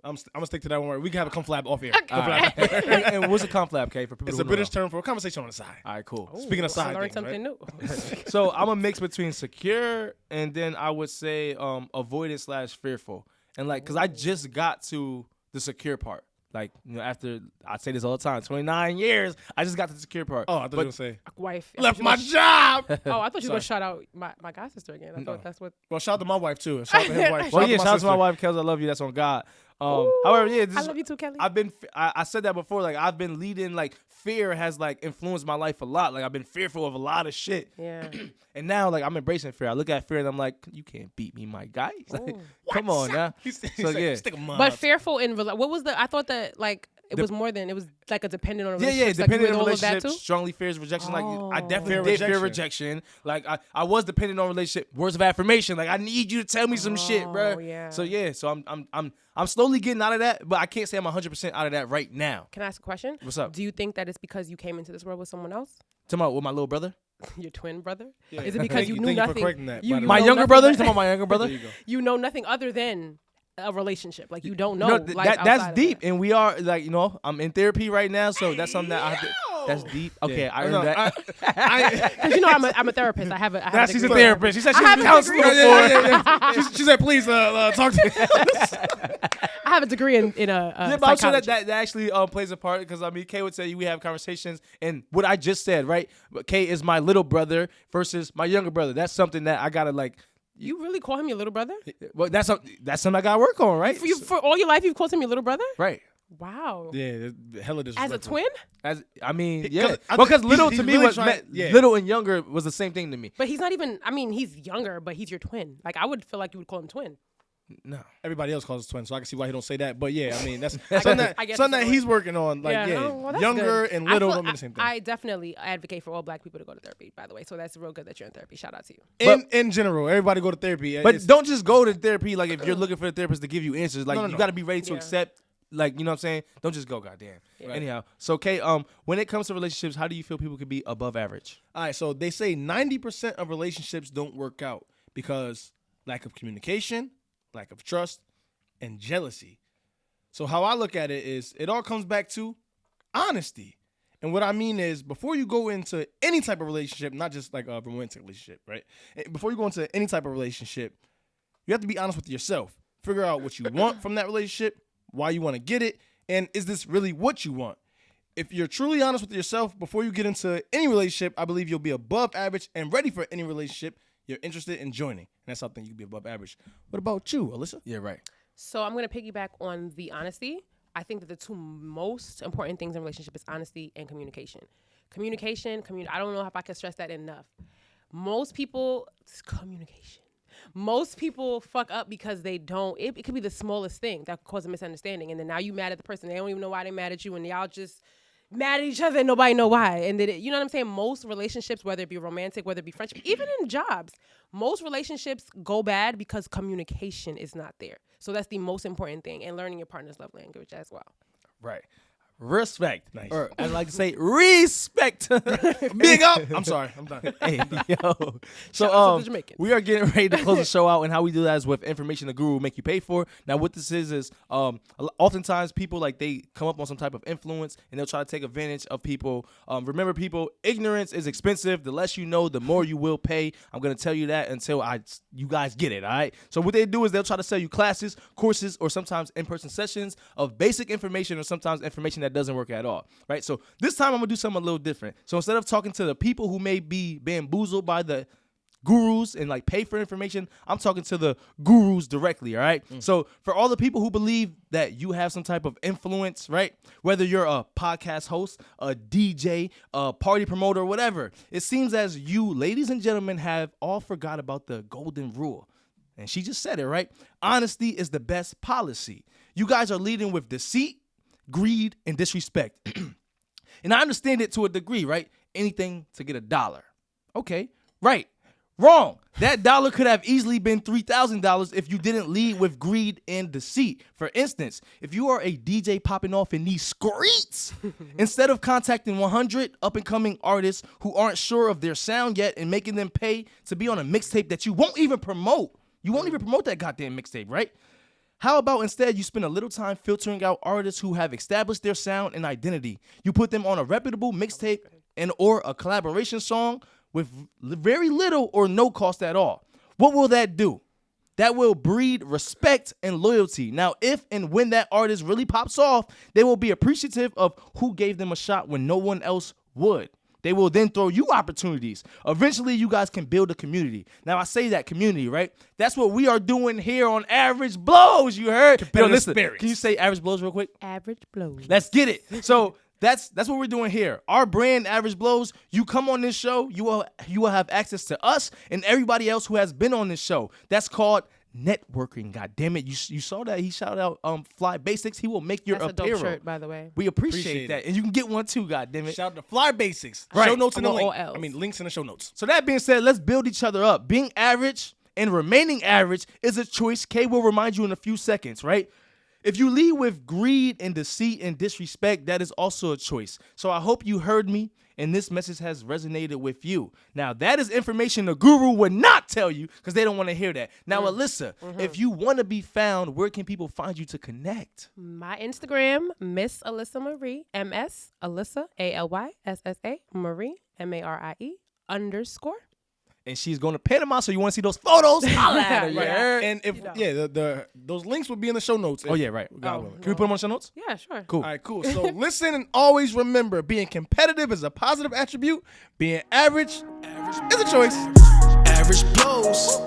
I'm gonna stick to that one word. We can have a conflab off here. And what's a conflab, Kay, for people It's who a don't British know? term for a conversation on the side. All right, cool. Speaking of I side learned things, something right? new. So I'm a mix between secure and then I would say avoidant/fearful. And like, cause I just got to the secure part. Like, after, I say this all the time, 29 years, I just got to the secure part. Oh, I thought you were gonna say Wife. left my job. Oh, I thought you were Sorry. gonna shout out my god sister again. I thought that's what. Well, shout out to my wife too. And shout out to his wife. Well, yeah, my shout out to my sister. wife, Kels. I love you. That's on God. Ooh, However, yeah, I love you too, Kelly. I said that before. Like, I've been leading, like, fear has, like, influenced my life a lot. Like, I've been fearful of a lot of shit. Yeah. And now, like, I'm embracing fear. I look at fear and I'm like, you can't beat me, my guy. Like, come on, now. He's So, like, yeah. stick a mud. But fearful in what was I thought that like it was more than it was like a dependent on Yeah, relationships. depending like, on all of that relationships, too? strongly fears rejection. Like, I definitely Fear did fear rejection. rejection. Like, I was dependent on relationship. Words of affirmation. Like, I need you to tell me some shit, bro. Yeah. So yeah, so I'm slowly getting out of that, but I can't say I'm 100% out of that right now. Can I ask a question? What's up? Do you think that it's because you came into this world with someone else? Talking about with my little brother, Your twin brother? Yeah. Is it because you knew Thank you for nothing? correcting that, you by the my know younger nothing brother. You but- talking about my younger brother? There you go. You know nothing other than a relationship. Like you don't know. No, like, that's outside of deep, that. and we are like, I'm in therapy right now, so that's something that I have to. That's deep. Okay, I earned that. Because I'm a therapist. I have a. I have Now a she's a degree. therapist. She said I she's have a a counselor degree. before. She said, please talk to me. I have a degree in Yeah, but I'm sure psychology. that actually plays a part because Kay would tell you we have conversations, and what I just said, right? Kay is my little brother versus my younger brother. That's something that I gotta like. You really call him your little brother? Well, that's something I gotta work on, right? For all your life, you've called him your little brother? Right. Wow. Yeah, hella disrespectful. As a twin? Yeah, 'Cause I because think little he's to me really was trying- yeah. little and younger was the same thing to me. But he's not even. I mean, he's younger, but he's your twin. Like I would feel like you would call him twin. No. Everybody else calls us twins, so I can see why he don't say that. But yeah, I mean that's I something guess that that's he's the working on. Like Oh, well, that's younger good. and I little feel- don't mean the same thing. I definitely advocate for all black people to go to therapy. By the way, so that's real good that you're in therapy. Shout out to you. in general, everybody go to therapy. But It's- don't just go to therapy like if you're looking for a therapist to give you answers. Like No. you got to be ready to Yeah. accept. Like, you know what I'm saying? Don't just go, goddamn. Right. Anyhow, so Kay, when it comes to relationships, how do you feel people can be above average? all right, so they say 90% of relationships don't work out because lack of communication, lack of trust, and jealousy. So how I look at it is it all comes back to honesty. And what I mean is before you go into any type of relationship, not just like a romantic relationship, right? Before you go into any type of relationship, you have to be honest with yourself. Figure out what you want from that relationship, why you want to get it, and is this really what you want? if you're truly honest with yourself before you get into any relationship, I believe you'll be above average and ready for any relationship you're interested in joining. And that's something you can be above average. What about you, Alyssa? Yeah, right. So I'm going to piggyback on the honesty. I think that the two most important things in a relationship is honesty and communication. I don't know if I can stress that enough. Most people, communication. Most people fuck up because they don't. It could be the smallest thing that could cause a misunderstanding, and then now you mad at the person. They don't even know why they mad at you, and y'all just mad at each other, and nobody know why. And then you know what I'm saying? Most relationships, whether it be romantic, whether it be friendship, even in jobs, most relationships go bad because communication is not there. So that's the most important thing, and learning your partner's love language as well. Right. Respect. Nice. Or I like to say respect. Big up. I'm sorry. I'm done. Hey, yo. Shout out So to the Jamaicans. we are getting ready to close the show out, and how we do that is with information the guru will make you pay for. Now, what this is oftentimes people like they come up on some type of influence, and they'll try to take advantage of people. Remember, people, ignorance is expensive. The less you know, the more you will pay. I'm gonna tell you that until you guys get it. All right. So what they do is they'll try to sell you classes, courses, or sometimes in-person sessions of basic information, or sometimes information that doesn't work at all, right? So this time I'm gonna do something a little different. So instead of talking to the people who may be bamboozled by the gurus and like pay for information, I'm talking to the gurus directly, all right? So for all the people who believe that you have some type of influence, right? Whether you're a podcast host, a DJ, a party promoter, whatever, it seems as you, ladies and gentlemen, have all forgot about the golden rule. And she just said it, right? Honesty is the best policy. You guys are leading with deceit, greed, and disrespect. And I understand it to a degree, right? Anything to get $1. Okay, right. Wrong. That dollar could have easily been $3,000 if you didn't lead with greed and deceit. For instance, if you are a DJ popping off in these streets, instead of contacting 100 up-and-coming artists who aren't sure of their sound yet and making them pay to be on a mixtape that you won't even promote. You won't even promote that goddamn mixtape, right? How about instead you spend a little time filtering out artists who have established their sound and identity? You put them on a reputable mixtape and or a collaboration song with very little or no cost at all. What will that do? That will breed respect and loyalty. Now, if and when that artist really pops off, they will be appreciative of who gave them a shot when no one else would. They will then throw you opportunities. Eventually, you guys can build a community. Now, I say that community, right? That's what we are doing here on Average Blows. You heard? Yo, listen, can you say Average Blows real quick? Average blows. Let's get it. So that's what we're doing here. Our brand, Average Blows. You come on this show, you will have access to us and everybody else who has been on this show. That's called networking. God damn it! You saw that he shouted out Fly Basics. He will make your That's apparel. a dope shirt, by the way. We appreciate Appreciate that, it. and you can get one too. God damn it! Shout out to Fly Basics. Right. Show notes in the I want link. all L's. I mean, links in the show notes. So that being said, let's build each other up. Being average and remaining average is a choice Kay will remind you in a few seconds, right? If you lead with greed and deceit and disrespect, that is also a choice. So I hope you heard me and this message has resonated with you. Now, that is information the guru would not tell you because they don't want to hear that. Now, Alyssa, if you want to be found, where can people find you to connect? My Instagram, Miss Alyssa Marie, MS Alyssa, ALYSSA, Marie, MARIE _. And she's going to Panama, so you want to see those photos? Holla at her, Right. yeah. And if those links will be in the show notes. Oh, yeah, right. God Oh. willing. Can we put them on show notes? Yeah, sure. Cool. All right, cool. So listen and always remember, being competitive is a positive attribute. Being average is a choice. Average blows.